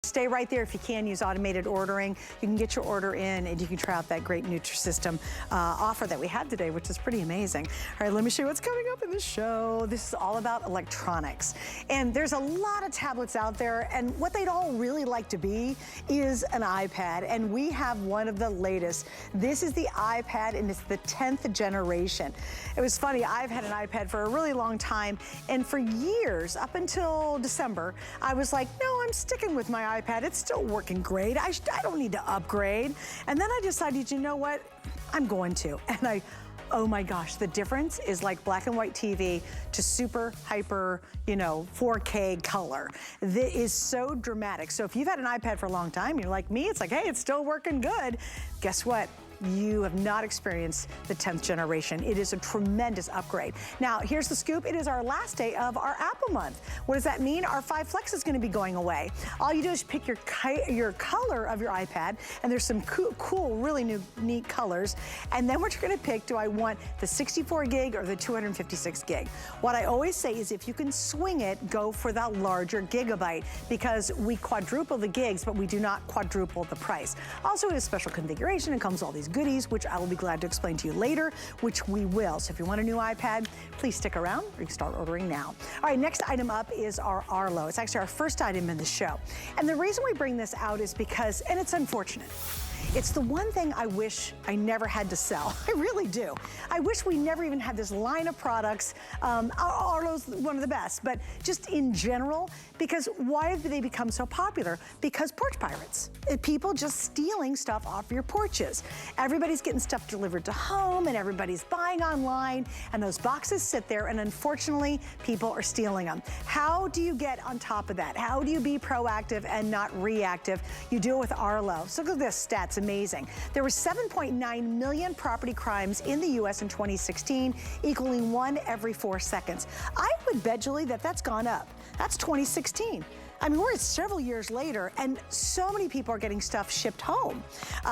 Stay right there if you can. Use automated ordering. You can get your order in and you can try out that great Nutrisystem offer that we had today, which is pretty amazing. All right, let me show you what's coming up in the show. This is all about electronics. And there's a lot of tablets out there, and what they'd all really like to be is an iPad, and we have one of the latest. This is the iPad, and it's the 10th generation. It was funny, I've had an iPad for a really long time, and for years, up until December, I was like, no, I'm sticking with my iPad. It's still working great. I don't need to upgrade. And then I decided, you know what? I'm going to. And oh my gosh, the difference is like black and white TV to super hyper, 4K color. That is so dramatic. So if you've had an iPad for a long time, you're like me, it's like, hey, it's still working good. Guess what? You have not experienced the 10th generation. It is a tremendous upgrade. Now, here's the scoop. It is our last day of our Apple month. What does that mean? Our 5 Flex is gonna be going away. All you do is pick your color of your iPad, and there's some cool, really neat colors. And then what you're gonna pick, do I want the 64 gig or the 256 gig? What I always say is if you can swing it, go for that larger gigabyte, because we quadruple the gigs, but we do not quadruple the price. Also, it has special configuration and comes with all these goodies, which I will be glad to explain to you later, which we will. So if you want a new iPad, please stick around or you can start ordering now. All right, next item up is our Arlo. It's actually our first item in the show. And the reason we bring this out is because, and it's unfortunate, it's the one thing I wish I never had to sell. I really do. I wish we never even had this line of products. Arlo's one of the best, but just in general, because why have they become so popular? Because porch pirates. People just stealing stuff off your porches. Everybody's getting stuff delivered to home and everybody's buying online, and those boxes sit there, and unfortunately, people are stealing them. How do you get on top of that? How do you be proactive and not reactive? You do it with Arlo. So look at this stat. It's amazing. There were 7.9 million property crimes in the US in 2016, equaling 1 every 4 seconds. I would bet, Julie, that that's gone up. That's 2016. I mean, we're several years later, and so many people are getting stuff shipped home.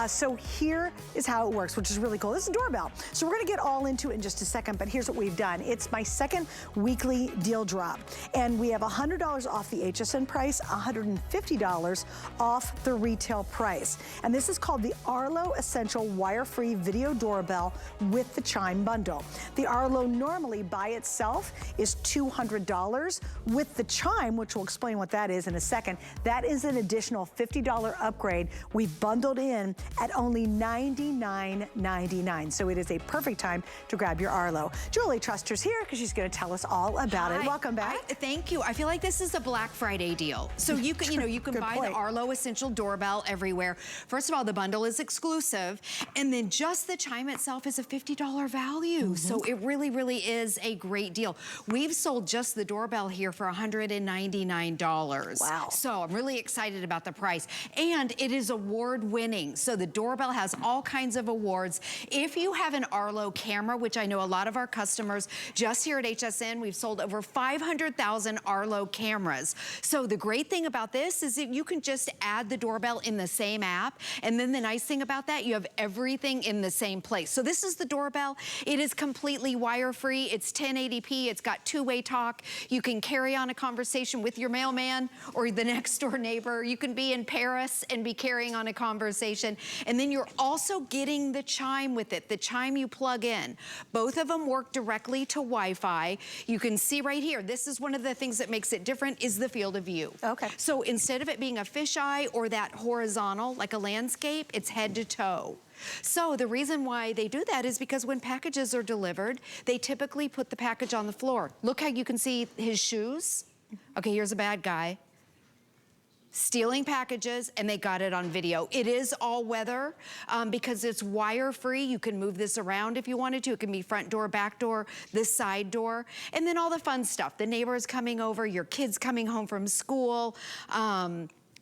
So here is how it works, which is really cool. This is a doorbell. So we're gonna get all into it in just a second, but here's what we've done. It's my second weekly deal drop, and we have $100 off the HSN price, $150 off the retail price. And this is called the Arlo Essential Wire-Free Video Doorbell with the Chime Bundle. The Arlo normally by itself is $200. With the Chime, which we'll explain what that is in a second, that is an additional $50 upgrade we've bundled in at only $99.99. So it is a perfect time to grab your Arlo. Julie Truster's here because she's going to tell us all about it. Welcome back. Thank you. I feel like this is a Black Friday deal. So you can, you can buy the Arlo Essential Doorbell everywhere. First of all, the bundle is exclusive, and then just the Chime itself is a $50 value. So it really, really is a great deal. We've sold just the doorbell here for $199. Wow. So I'm really excited about the price. And it is award winning. So the doorbell has all kinds of awards. If you have an Arlo camera, which I know a lot of our customers, just here at HSN, we've sold over 500,000 Arlo cameras. So the great thing about this is that you can just add the doorbell in the same app. And then the nice thing about that, you have everything in the same place. So this is the doorbell. It is completely wire-free. It's 1080p. It's got two-way talk. You can carry on a conversation with your mailman or the next door neighbor. You can be in Paris and be carrying on a conversation. And then you're also getting the Chime with it, the Chime you plug in. Both of them work directly to Wi-Fi. You can see right here, this is one of the things that makes it different is the field of view. Okay. So instead of it being a fisheye or that horizontal, like a landscape, it's head to toe. So the reason why they do that is because when packages are delivered, they typically put the package on the floor. Look how you can see his shoes. Okay, here's a bad guy stealing packages, and they got it on video. It is all weather because it's wire free. You can move this around if you wanted to. It can be front door, back door, this side door, and then all the fun stuff. The neighbors coming over, your kids coming home from school.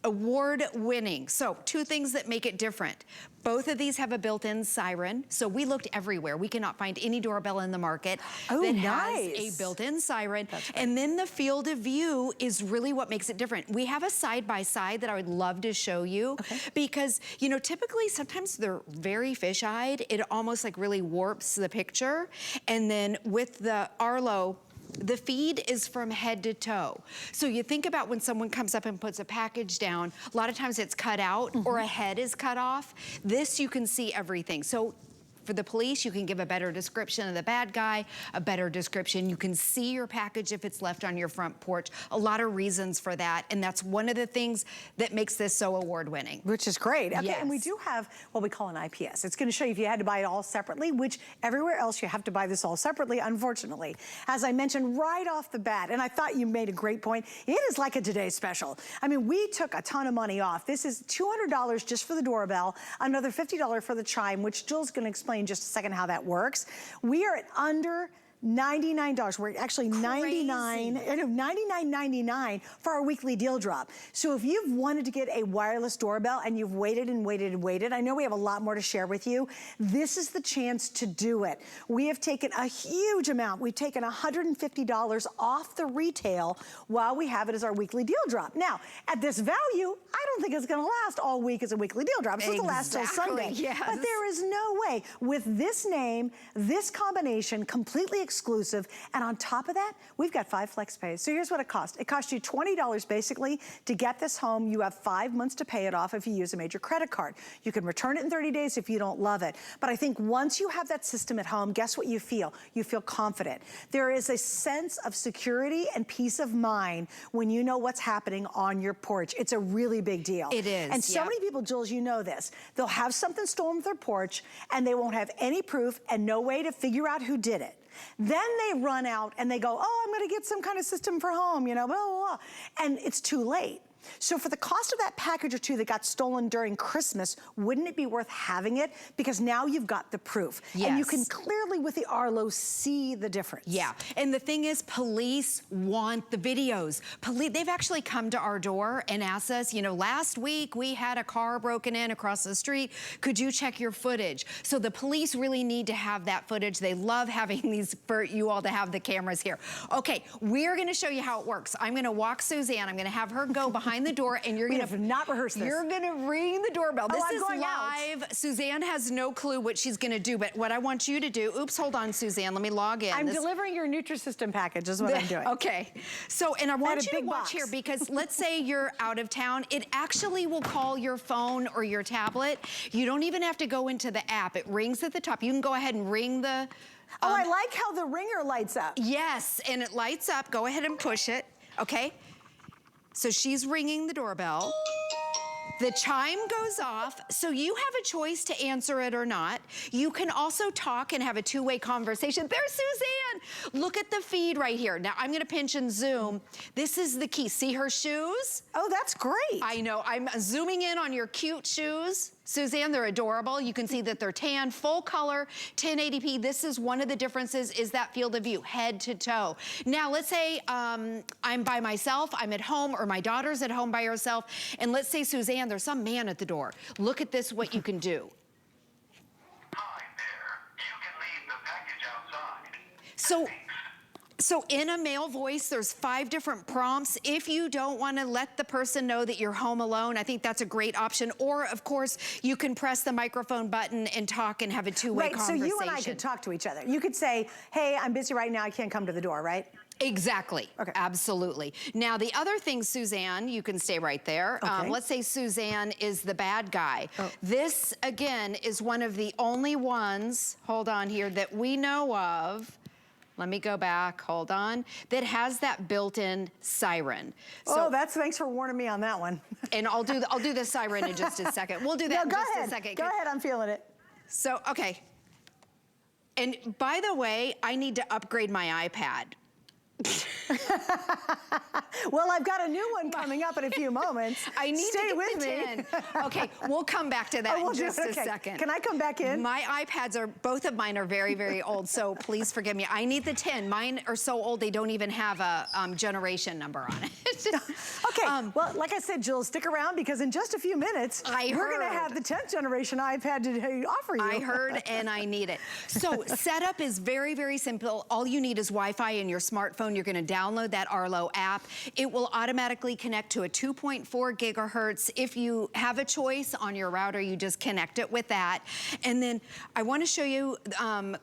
Award winning. So 2 things that make it different. Both of these have a built-in siren. So we looked everywhere. We cannot find any doorbell in the market that has a built-in siren. And then the field of view is really what makes it different. We have a side-by-side that I would love to show you because, typically sometimes they're very fish-eyed. It almost like really warps the picture. And then with the Arlo The feed is from head to toe. So you think about when someone comes up and puts a package down, a lot of times it's cut out or a head is cut off. This, you can see everything. So for the police, you can give a better description of the bad guy, a better description. You can see your package if it's left on your front porch. A lot of reasons for that, and that's one of the things that makes this so award-winning. Which is great. Okay, yes. And we do have what we call an IPS. It's gonna show you if you had to buy it all separately, which everywhere else you have to buy this all separately, unfortunately. As I mentioned right off the bat, and I thought you made a great point, it is like a Today Special. I mean, we took a ton of money off. This is $200 just for the doorbell, another $50 for the chime, which Jill's gonna explain in just a second how that works. We are at under $99. We're actually $99.99 for our weekly deal drop. So if you've wanted to get a wireless doorbell and you've waited and waited and waited, I know we have a lot more to share with you. This is the chance to do it. We have taken a huge amount. We've taken $150 off the retail while we have it as our weekly deal drop. Now, at this value, I don't think it's gonna last all week as a weekly deal drop. It's supposed to last till Sunday. Yes. But there is no way. With this name, this combination, completely exclusive, and on top of that, we've got 5 flex pays. So here's what it costs. It costs you $20 basically to get this home. You have 5 months to pay it off if you use a major credit card. You can return it in 30 days if you don't love it. But I think once you have that system at home, guess what you feel? You feel confident. There is a sense of security and peace of mind when you know what's happening on your porch. It's a really big deal. It is, And so many people, Jules, you know this, they'll have something stolen from their porch and they won't have any proof and no way to figure out who did it. Then they run out and they go, oh, I'm gonna get some kind of system for home, you know, blah, blah, blah. And it's too late. So for the cost of that package or two that got stolen during Christmas, wouldn't it be worth having it? Because now you've got the proof. Yes. And you can clearly with the Arlo see the difference. Yeah, and the thing is, police want the videos. They've actually come to our door and asked us, you know, last week we had a car broken in across the street. Could you check your footage? So the police really need to have that footage. They love having these, for you all to have the cameras here. Okay, we're gonna show you how it works. I'm gonna walk Suzanne, I'm gonna have her go behind the door and you're gonna not rehearse this. You're gonna ring the doorbell. This is live. Out. Suzanne has no clue what she's gonna do, but what I want you to do, oops, hold on, Suzanne, let me log in. I'm delivering your Nutrisystem package is what I'm doing. Okay, so, and I want you to watch box here because let's say you're out of town, it actually will call your phone or your tablet. You don't even have to go into the app. It rings at the top. You can go ahead and ring the, oh, I like how the ringer lights up. Yes, and it lights up. Go ahead and push it, okay? So she's ringing the doorbell. The chime goes off, so you have a choice to answer it or not. You can also talk and have a two-way conversation. There's Suzanne! Look at the feed right here. Now, I'm gonna pinch and zoom. This is the key. See her shoes? Oh, that's great. I know, I'm zooming in on your cute shoes. Suzanne, they're adorable. You can see that they're tan, full color, 1080p. This is one of the differences is that field of view, head to toe. Now, let's say I'm by myself, I'm at home, or my daughter's at home by herself, and let's say, Suzanne, there's some man at the door. Look at this, what you can do. Hi there. You can leave the package outside. So in a male voice, there's 5 different prompts. If you don't want to let the person know that you're home alone, I think that's a great option. Or, of course, you can press the microphone button and talk and have a two-way conversation. So you and I could talk to each other. You could say, hey, I'm busy right now, I can't come to the door, right? Exactly. Okay. Absolutely. Now, the other thing, Suzanne, you can stay right there. Okay. Let's say Suzanne is the bad guy. Oh. This, again, is one of the only ones, hold on here, that we know of. Let me go back, hold on, that has that built-in siren. So, thanks for warning me on that one. and I'll do the siren in just a second. We'll do that in just a second. Go ahead, I'm feeling it. So, okay. And by the way, I need to upgrade my iPad. Well, I've got a new one coming up in a few moments. I need Stay to get with the me. 10. Okay, we'll come back to that in just a second. Can I come back in? My iPads are, both of mine are very, very old, so please forgive me. I need the 10. Mine are so old they don't even have a generation number on it. Okay, well, like I said, Jill, stick around because in just a few minutes, we're going to have the 10th generation iPad to offer you. I heard and I need it. So setup is very, very simple. All you need is Wi-Fi in your smartphone. You're going to download that Arlo app. It will automatically connect to a 2.4 gigahertz. If you have a choice on your router, you just connect it with that. And then I want to show you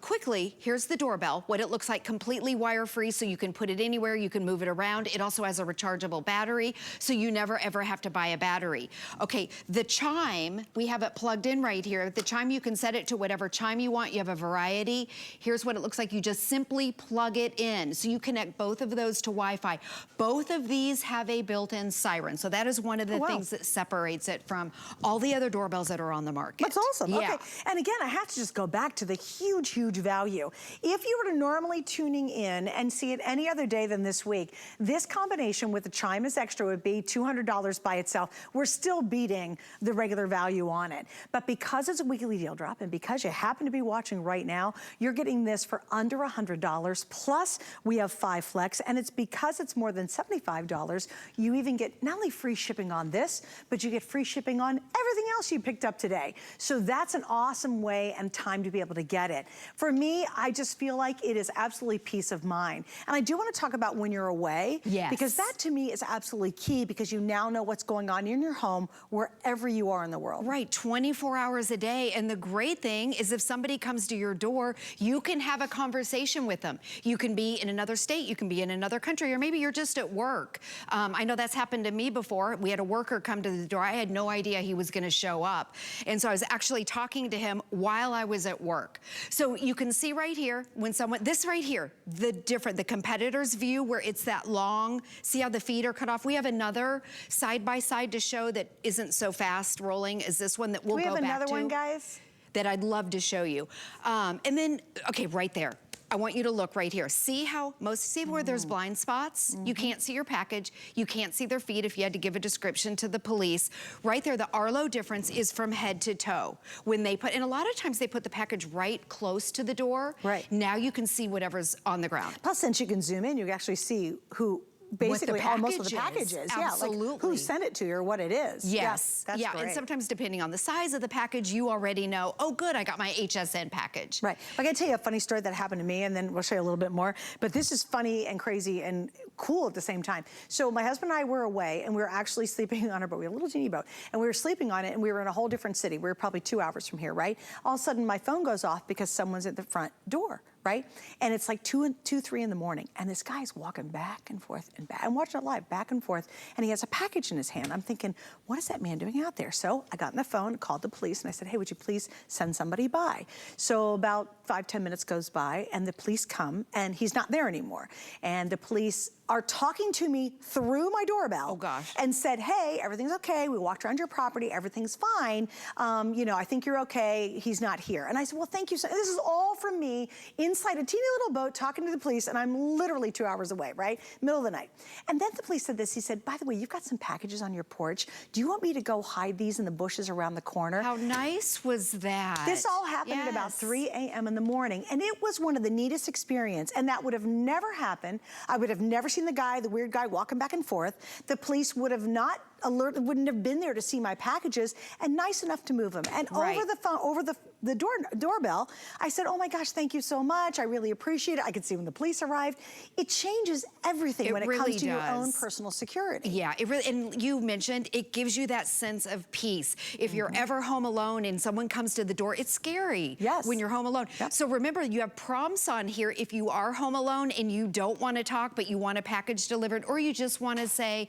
quickly, here's the doorbell, what it looks like, completely wire-free, so you can put it anywhere, you can move it around. It also has a rechargeable battery, so you never ever have to buy a battery. Okay, the chime, we have it plugged in right here. The chime, you can set it to whatever chime you want. You have a variety. Here's what it looks like. You just simply plug it in. So you connect both of those to Wi-Fi. Both of these have a built-in siren. So that is one of the things that separates it from all the other doorbells that are on the market. That's awesome. Yeah. Okay, and again, I have to just go back to the huge, huge value. If you were to normally tuning in and see it any other day than this week, this combination with the Chime is Extra would be $200 by itself. We're still beating the regular value on it. But because it's a weekly deal drop and because you happen to be watching right now, you're getting this for under $100. Plus, we have 5 Flex, and it's because it's more than $75, you even get not only free shipping on this, but you get free shipping on everything else you picked up today. So that's an awesome way and time to be able to get it. For me, I just feel like it is absolutely peace of mind. And I do want to talk about when you're away, because that to me is absolutely key, because you now know what's going on in your home wherever you are in the world. Right, 24 hours a day. And the great thing is if somebody comes to your door, you can have a conversation with them. You can be in another state, you can be in another country, or maybe you're just at work. I know that's happened to me before. We had a worker come to the door. I had no idea he was going to show up. And so I was actually talking to him while I was at work. So you can see right here, when someone, this right here, the competitor's view where it's that long, see how the feet are cut off? We have another side-by-side to show that isn't so fast rolling as this one that we'll go back to. We have another one, guys? That I'd love to show you. And then, okay, right there. I want you to look right here. See how see where there's blind spots? You can't see your package. You can't see their feet if you had to give a description to the police. Right there, the Arlo difference is from head to toe. When they put, and a lot of times they put the package right close to the door. Right. Now you can see whatever's on the ground. Plus, since you can zoom in, you can actually see who basically almost what the package is. Absolutely. Yeah, like who sent it to you or what it is. Yes. That's great. And sometimes depending on the size of the package, you already know, oh good, I got my HSN package. Right. I gotta tell you a funny story that happened to me, and then we'll show you a little bit more. But this is funny and crazy and cool at the same time. So my husband and I were away, and we were actually sleeping on our boat. We had a little teeny boat, and we were sleeping on it, and we were in a whole different city. We were probably 2 hours from here, right? All of a sudden, my phone goes off because someone's at the front door. Right? And it's like 2, 3 in the morning. And this guy's walking back and forth and back. I'm watching it live, back and forth. And he has a package in his hand. I'm thinking, what is that man doing out there? So I got on the phone, called the police, and I said, hey, would you please send somebody by? So about 5, 10 minutes goes by, and the police come, and he's not there anymore. And the police are talking to me through my doorbell. Oh, gosh. And said, hey, everything's okay. We walked around your property. Everything's fine. You know, I think you're okay. He's not here. And I said, well, thank you. So this is all from me inside a teeny little boat talking to the police, and I'm literally 2 hours away, right? Middle of the night. And then the police said this. He said, by the way, you've got some packages on your porch. Do you want me to go hide these in the bushes around the corner? How nice was that? This all happened at about 3 a.m. in the morning, and it was one of the neatest experiences, and that would have never happened. I would have never seen the weird guy walking back and forth. The police would have not wouldn't have been there to see my packages, and nice enough to move them. And over the phone, over the doorbell, I said, oh my gosh, thank you so much. I really appreciate it. I could see when the police arrived. It changes everything when it comes to your own personal security. Yeah, it really, and you mentioned, it gives you that sense of peace. If you're ever home alone and someone comes to the door, it's scary when you're home alone. So remember, you have prompts on here if you are home alone and you don't want to talk, but you want a package delivered, or you just want to say,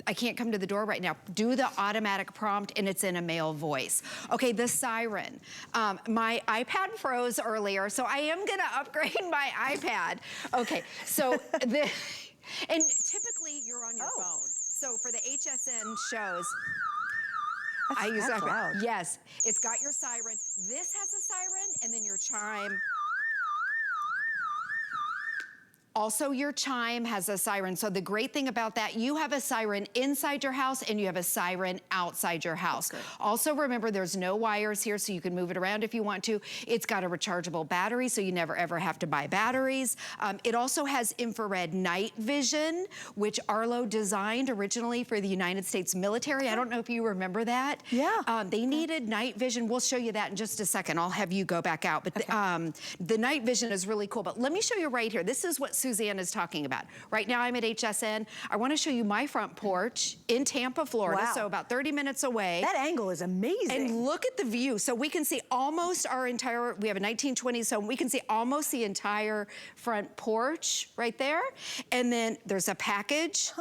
I can't come to the door right now. Do the automatic prompt, and it's in a male voice. Okay, the siren. My iPad froze earlier, so I am gonna upgrade my iPad. Okay, so and typically you're on your phone. So for the HSN shows, I use iPad. Yes, it's got your siren. This has a siren, and then your chime. Also, your chime has a siren. So the great thing about that, you have a siren inside your house and you have a siren outside your house. Also, remember, there's no wires here, so you can move it around if you want to. It's got a rechargeable battery, so you never ever have to buy batteries. It also has infrared night vision, which Arlo designed originally for the United States military. I don't know if you remember that. Yeah. They needed night vision. We'll show you that in just a second. I'll have you go back out. But the night vision is really cool. But let me show you right here. This is what Suzanne is talking about. Right now I'm at HSN. I want to show you my front porch in Tampa, Florida. Wow. So about 30 minutes away. That angle is amazing. And look at the view. So we can see almost our entire, we have a 1920s home. We can see almost the entire front porch right there. And then there's a package.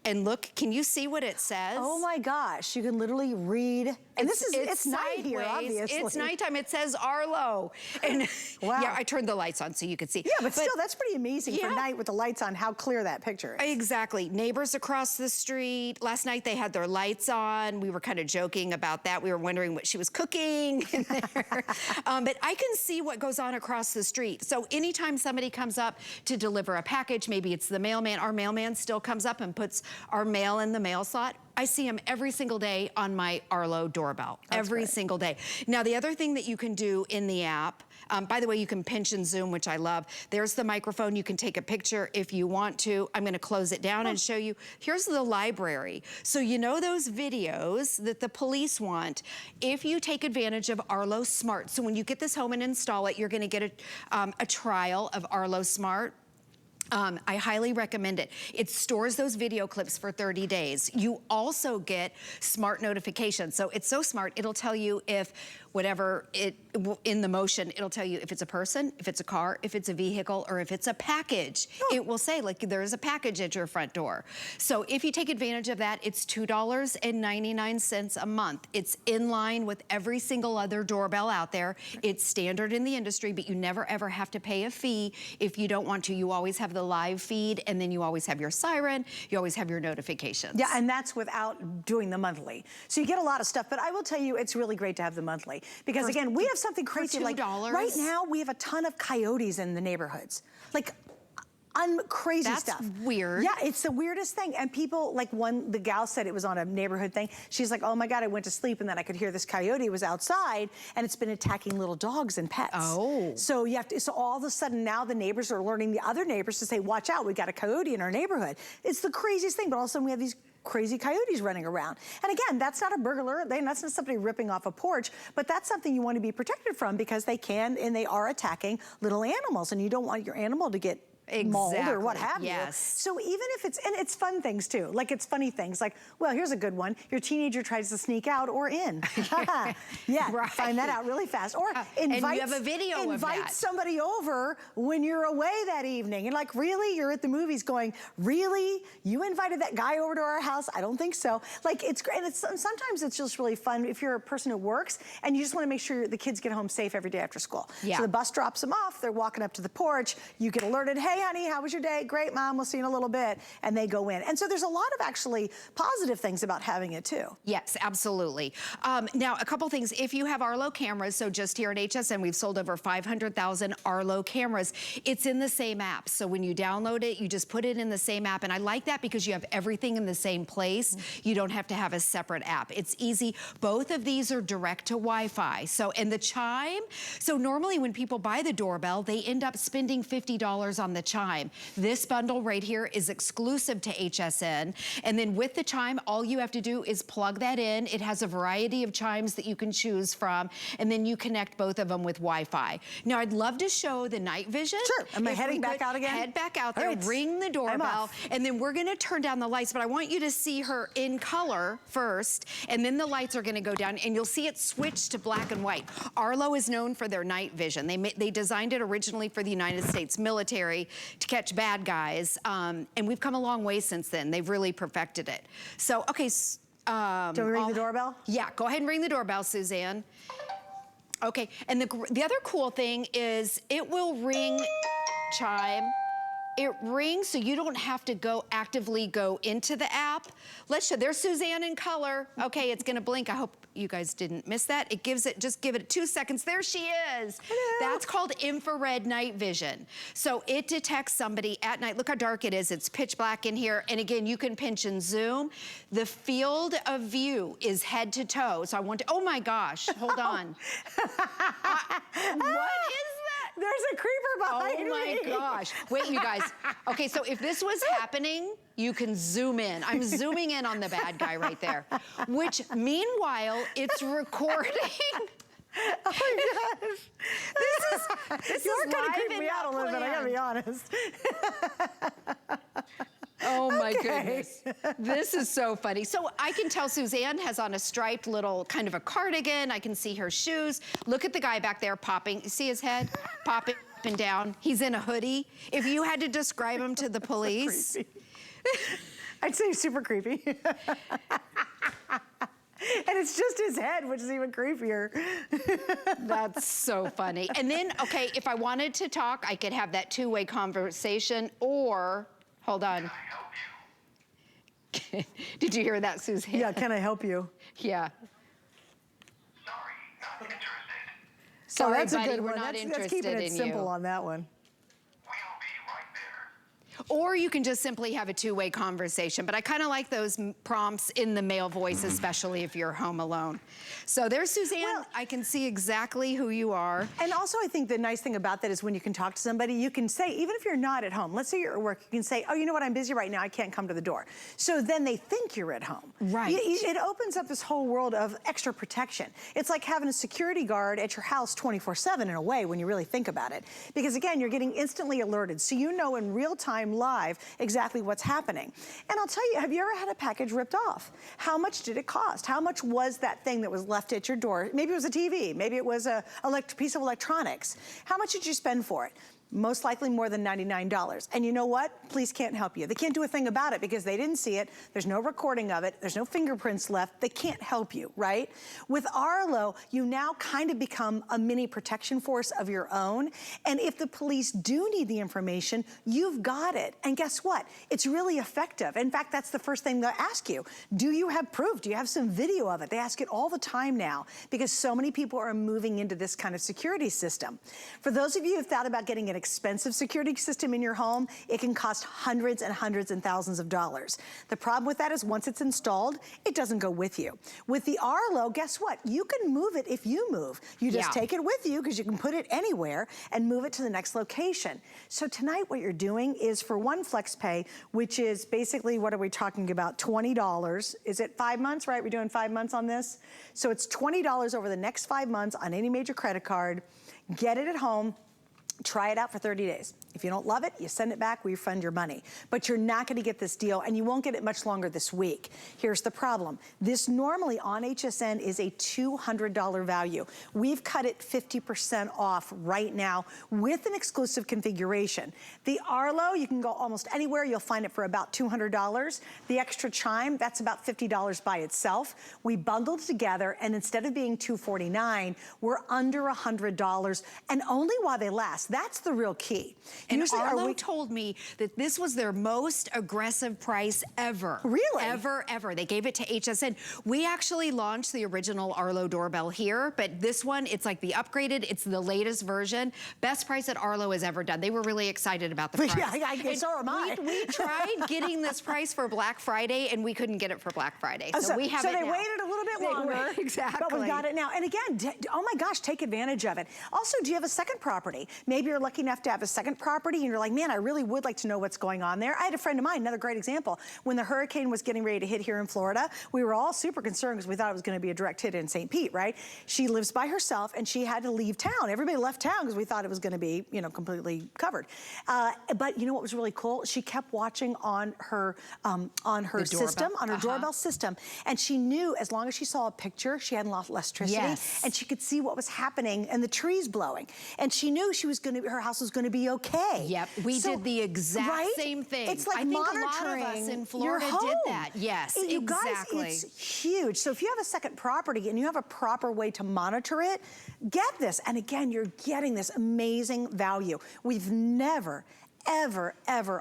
And look, can you see what it says? Oh my gosh, you can literally read. And it's night here, obviously. It's nighttime. It says Arlo. And wow. Yeah, I turned the lights on so you could see. Yeah, but still, that's pretty amazing for night with the lights on, how clear that picture is. Exactly. Neighbors across the street. Last night they had their lights on. We were kind of joking about that. We were wondering what she was cooking in there. But I can see what goes on across the street. So anytime somebody comes up to deliver a package, maybe it's the mailman, our mailman still comes up and puts our mail in the mail slot. I see him every single day on my Arlo doorbell, every single day. Now, the other thing that you can do in the app, by the way, you can pinch and zoom, which I love. There's the microphone. You can take a picture if you want to. I'm going to close it down and show you. Here's the library. So you know those videos that the police want. If you take advantage of Arlo Smart, so when you get this home and install it, you're going to get a trial of Arlo Smart. I highly recommend it. It stores those video clips for 30 days. You also get smart notifications. So it's so smart, it'll tell you if whatever in the motion, it'll tell you if it's a person, if it's a car, if it's a vehicle, or if it's a package. It will say, like, there's a package at your front door. So if you take advantage of that, it's $2.99 a month. It's in line with every single other doorbell out there. It's standard in the industry, but you never ever have to pay a fee if you don't want to. You always have the live feed, and then you always have your siren, you always have your notifications. Yeah, and that's without doing the monthly. So you get a lot of stuff, but I will tell you, it's really great to have the monthly. Because again, we have something crazy like, right now, we have a ton of coyotes in the neighborhoods. Like, crazy stuff. That's weird. Yeah, it's the weirdest thing. And people, like the gal said it was on a neighborhood thing. She's like, oh my God, I went to sleep and then I could hear this coyote was outside and it's been attacking little dogs and pets. Oh. So you have to, so all of a sudden now the neighbors are alerting the other neighbors to say, watch out, we got a coyote in our neighborhood. It's the craziest thing, but all of a sudden we have these crazy coyotes running around. And again, that's not a burglar, that's not somebody ripping off a porch, but that's something you want to be protected from because they can and they are attacking little animals and you don't want your animal to get mauled or what have you. So even if it's fun things too. Like it's funny things like, well, here's a good one. Your teenager tries to sneak out or in. Yeah, find that out really fast. Or and you have a video of that. Invite somebody over when you're away that evening. And like, really? You're at the movies going, really? You invited that guy over to our house? I don't think so. Like it's great. And sometimes it's just really fun if you're a person who works and you just want to make sure the kids get home safe every day after school. Yeah. So the bus drops them off. They're walking up to the porch. You get alerted, hey, honey, how was your day? Great, Mom, we'll see you in a little bit. And they go in. And so there's a lot of actually positive things about having it too. Yes, absolutely. Now, a couple things. If you have Arlo cameras, so just here at HSN, we've sold over 500,000 Arlo cameras. It's in the same app. So when you download it, you just put it in the same app. And I like that because you have everything in the same place. You don't have to have a separate app. It's easy. Both of these are direct to Wi-Fi. So, and the chime, so normally when people buy the doorbell, they end up spending $50 on the chime. This bundle right here is exclusive to HSN. And then with the chime, all you have to do is plug that in. It has a variety of chimes that you can choose from. And then you connect both of them with Wi-Fi. Now, I'd love to show the night vision. Sure. Am I heading back out again? Head back out there, ring the doorbell, and then we're gonna turn down the lights, but I want you to see her in color first, and then the lights are gonna go down, and you'll see it switch to black and white. Arlo is known for their night vision. They designed it originally for the United States military to catch bad guys, and we've come a long way since then. They've really perfected it. So, okay. Do we ring the doorbell? Yeah, go ahead and ring the doorbell, Suzanne. Okay, and the other cool thing is it will ring chime It rings so you don't have to actively go into the app. Let's show, there's Suzanne in color. Okay, it's gonna blink. I hope you guys didn't miss that. It gives it, just give it 2 seconds. There she is. Hello. That's called infrared night vision. So it detects somebody at night. Look how dark it is. It's pitch black in here. And again, you can pinch and zoom. The field of view is head to toe. So I want to, oh my gosh, hold on. What is that? There's a creeper behind me. Oh my gosh. Wait, you guys. Okay, so if this was happening, you can zoom in. I'm zooming in on the bad guy right there. Which, meanwhile, it's recording. Oh my gosh. This You're is kind of live creeping in me out a little bit, I gotta be Upland. honest. Oh my Okay. goodness. This is so funny. So I can tell Suzanne has on a striped little kind of a cardigan. I can see her shoes. Look at the guy back there popping. You see his head? Popping up and down. He's in a hoodie. If you had to describe him to the police. I'd say super creepy. And it's just his head, which is even creepier. That's so funny. And then, okay, if I wanted to talk, I could have that two-way conversation, or, hold on. Can I help you? Did you hear that, Suzanne? Yeah, can I help you? Yeah. Sorry, not interested. Sorry, that's buddy, a good we're one. not That's interested keeping it in simple you. on that one. We'll be right there. Or you can just simply have a two-way conversation. But I kind of like those prompts in the male voice, especially if you're home alone. So there's Suzanne. Well- I can see exactly who you are. And also, I think the nice thing about that is when you can talk to somebody, you can say, even if you're not at home, let's say you're at work, you can say, oh, you know what, I'm busy right now, I can't come to the door. So then they think you're at home. Right. It opens up this whole world of extra protection. It's like having a security guard at your house 24/7 in a way when you really think about it. Because again, you're getting instantly alerted. So you know in real time live exactly what's happening. And I'll tell you, have you ever had a package ripped off? How much did it cost? How much was that thing that was left at your door? Maybe it was a TV, maybe it was a piece of electronics. How much did you spend for it? Most likely more than $99. And you know what? Police can't help you. They can't do a thing about it because they didn't see it. There's no recording of it. There's no fingerprints left. They can't help you, right? With Arlo, you now kind of become a mini protection force of your own. And if the police do need the information, you've got it. And guess what? It's really effective. In fact, that's the first thing they'll ask you. Do you have proof? Do you have some video of it? They ask it all the time now because so many people are moving into this kind of security system. For those of you who've thought about getting an expensive security system in your home, it can cost hundreds and hundreds and thousands of dollars. The problem with that is once it's installed, it doesn't go with you. With the Arlo, guess what? You can move it if you move. You just take it with you because you can put it anywhere and move it to the next location. So tonight what you're doing is for one flex pay, which is basically, what are we talking about? $20. Is it 5 months, right? We're doing 5 months on this. So it's $20 over the next 5 months on any major credit card. Get it at home. Try it out for 30 days. If you don't love it, you send it back, we refund your money. But you're not gonna get this deal, and you won't get it much longer this week. Here's the problem. This normally on HSN is a $200 value. We've cut it 50% off right now with an exclusive configuration. The Arlo, you can go almost anywhere. You'll find it for about $200. The extra chime, that's about $50 by itself. We bundled together, and instead of being $249, we're under $100, and only while they last. That's the real key. And Usually Arlo told me that this was their most aggressive price ever. Really? Ever, ever. They gave it to HSN. We actually launched the original Arlo doorbell here, but this one, it's like the upgraded, it's the latest version. Best price that Arlo has ever done. They were really excited about the price. Yeah, so am I. We tried getting this price for Black Friday, and we couldn't get it for Black Friday. So we have it now. So they waited a little bit longer. Exactly. But we got it now. And again, oh my gosh, take advantage of it. Also, do you have a second property? Maybe you're lucky enough to have a second property and you're like, man, I really would like to know what's going on there. I had a friend of mine, another great example. When the hurricane was getting ready to hit here in Florida, we were all super concerned because we thought it was going to be a direct hit in St. Pete, right? She lives by herself and she had to leave town. Everybody left town because we thought it was going to be, you know, completely covered. But you know what was really cool? She kept watching on her system, on her doorbell system, and she knew as long as she saw a picture, she hadn't lost electricity, and she could see what was happening and the trees blowing, and she knew she was going to, her house was going to be okay. Yep, we did the exact same thing. It's like I think monitoring a lot of us in Florida your home. did that. Yes, you exactly. Guys, it's huge. So if you have a second property and you have a proper way to monitor it, get this. And again, you're getting this amazing value. We've never, ever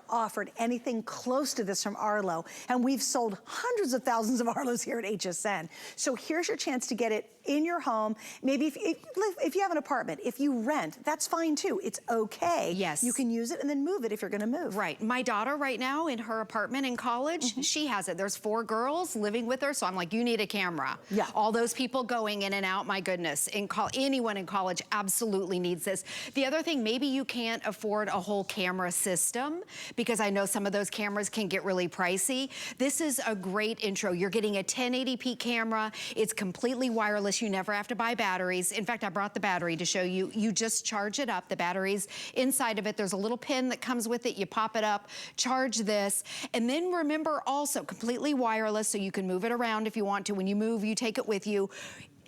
offered anything close to this from Arlo, and we've sold hundreds of thousands of Arlos here at HSN. So here's your chance to get it in your home. Maybe if you have an apartment, if you rent, that's fine too. It's okay. Yes. You can use it and then move it if you're gonna move. Right. My daughter right now in her apartment in college, she has it. There's 4 girls living with her, so I'm like, you need a camera. Yeah. All those people going in and out, my goodness. Anyone in college absolutely needs this. The other thing, maybe you can't afford a whole camera system, because I know some of those cameras can get really pricey. This is a great intro. You're getting a 1080p camera. It's completely wireless. You never have to buy batteries. In fact, I brought the battery to show you. You just charge it up. The battery's inside of it. There's a little pin that comes with it. You pop it up, charge this. And then remember also, completely wireless, so you can move it around if you want to. When you move, you take it with you.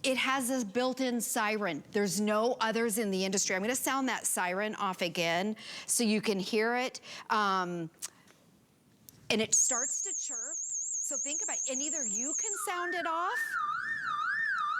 It has this built-in siren. There's no others in the industry. I'm gonna sound that siren off again so you can hear it. And it starts to chirp. So think about it. And either you can sound it off,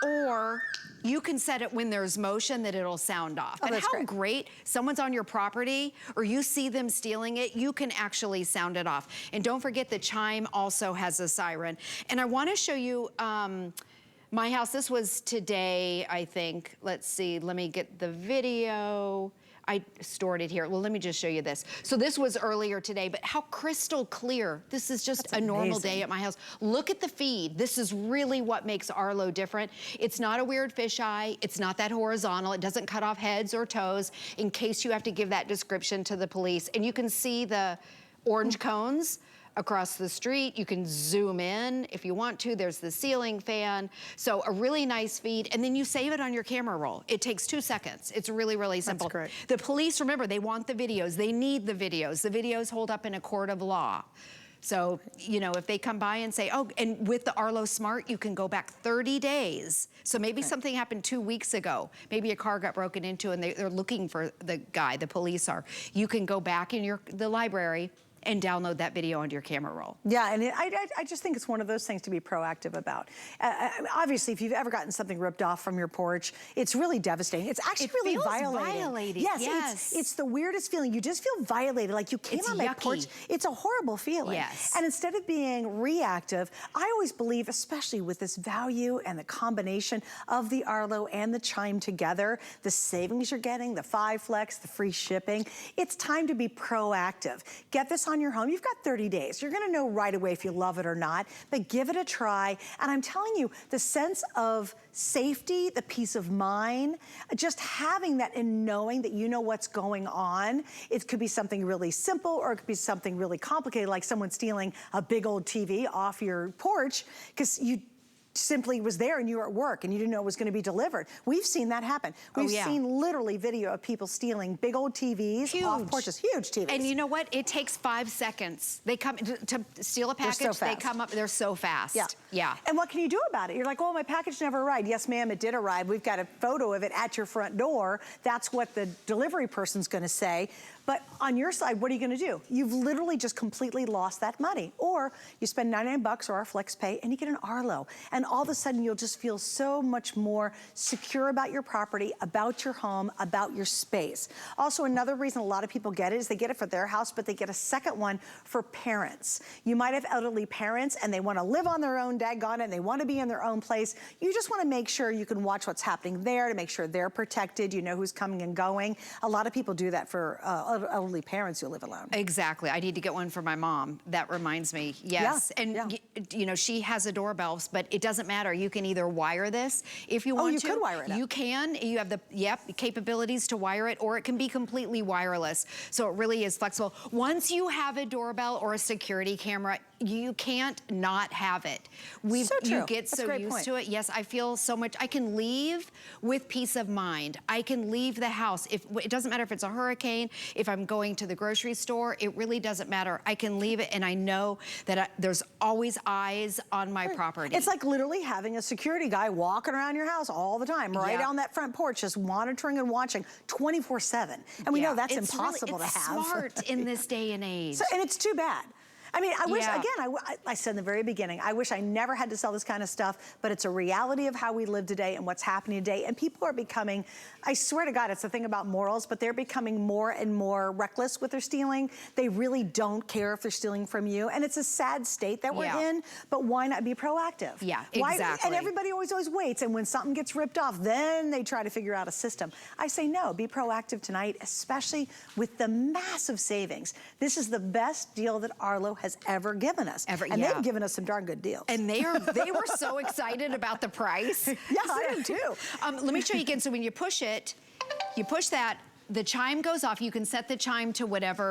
or you can set it when there's motion that it'll sound off. Oh, and that's how great, someone's on your property or you see them stealing it, you can actually sound it off. And don't forget the chime also has a siren. And I wanna show you my house. This was today, I think. Let's see, let me get the video. I stored it here. Well, let me just show you this. So this was earlier today, but how crystal clear. This is just a normal day at my house. Look at the feed. This is really what makes Arlo different. It's not a weird fisheye. It's not that horizontal. It doesn't cut off heads or toes in case you have to give that description to the police. And you can see the orange cones across the street. You can zoom in if you want to. There's the ceiling fan. So a really nice feed. And then you save it on your camera roll. It takes 2 seconds. It's really, really simple. That's great. The police, remember, they want the videos. They need the videos. The videos hold up in a court of law. So, you know, if they come by and say, oh, and with the Arlo Smart, you can go back 30 days. So maybe something happened 2 weeks ago. Maybe a car got broken into and they're looking for the guy, the police are. You can go back in the library and download that video onto your camera roll. Yeah, and I just think it's one of those things to be proactive about. Obviously, if you've ever gotten something ripped off from your porch, it's really devastating. It's actually really violating. Yes. It's the weirdest feeling. You just feel violated, like you came on my porch. It's a horrible feeling. Yes. And instead of being reactive, I always believe, especially with this value and the combination of the Arlo and the Chime together, the savings you're getting, the 5 Flex, the free shipping, it's time to be proactive. Get this on your home. You've got 30 days. You're gonna know right away if you love it or not, but give it a try. And I'm telling you, the sense of safety, the peace of mind, just having that and knowing that you know what's going on. It could be something really simple or it could be something really complicated, like someone stealing a big old TV off your porch because you simply was there and you were at work and you didn't know it was going to be delivered. We've seen that happen. We've seen literally video of people stealing big old TVs off porches, huge TVs. And you know what? It takes 5 seconds. They come to steal a package, they come up, they're so fast. Yeah. And what can you do about it? You're like, oh, my package never arrived. Yes, ma'am, it did arrive. We've got a photo of it at your front door. That's what the delivery person's going to say. But on your side, what are you gonna do? You've literally just completely lost that money. Or you spend 99 bucks or our Flex Pay and you get an Arlo. And all of a sudden you'll just feel so much more secure about your property, about your home, about your space. Also, another reason a lot of people get it is they get it for their house, but they get a second one for parents. You might have elderly parents and they wanna live on their own, daggone it, and they wanna be in their own place. You just wanna make sure you can watch what's happening there to make sure they're protected, you know who's coming and going. A lot of people do that for elderly parents who live alone. Exactly. I need to get one for my mom. That reminds me. Yes. You know, she has a doorbell, but it doesn't matter. You can either wire this if you want to. Oh, you could wire it up. You can. You have the capabilities to wire it, or it can be completely wireless. So it really is flexible. Once you have a doorbell or a security camera, you can't not have it. You get so used to it. Yes, I feel so much. I can leave with peace of mind. I can leave the house. It doesn't matter if it's a hurricane, if I'm going to the grocery store, it really doesn't matter. I can leave it and I know that there's always eyes on my property. It's like literally having a security guy walking around your house all the time, right on that front porch, just monitoring and watching 24/7. And we know that's impossible to have. It's smart in this day and age. And it's too bad. I mean, I wish, again, I said in the very beginning, I wish I never had to sell this kind of stuff, but it's a reality of how we live today and what's happening today. And people are becoming, I swear to God, it's the thing about morals, but they're becoming more and more reckless with their stealing. They really don't care if they're stealing from you. And it's a sad state that we're in, but why not be proactive? Yeah, why, exactly. and everybody always waits, and when something gets ripped off, then they try to figure out a system. I say no, be proactive tonight, especially with the massive savings. This is the best deal that Arlo has ever given us. And they've given us some darn good deals. And they were so excited about the price. Yeah, I am too. Let me show you again. So when you push it, you push that, the chime goes off. You can set the chime to whatever.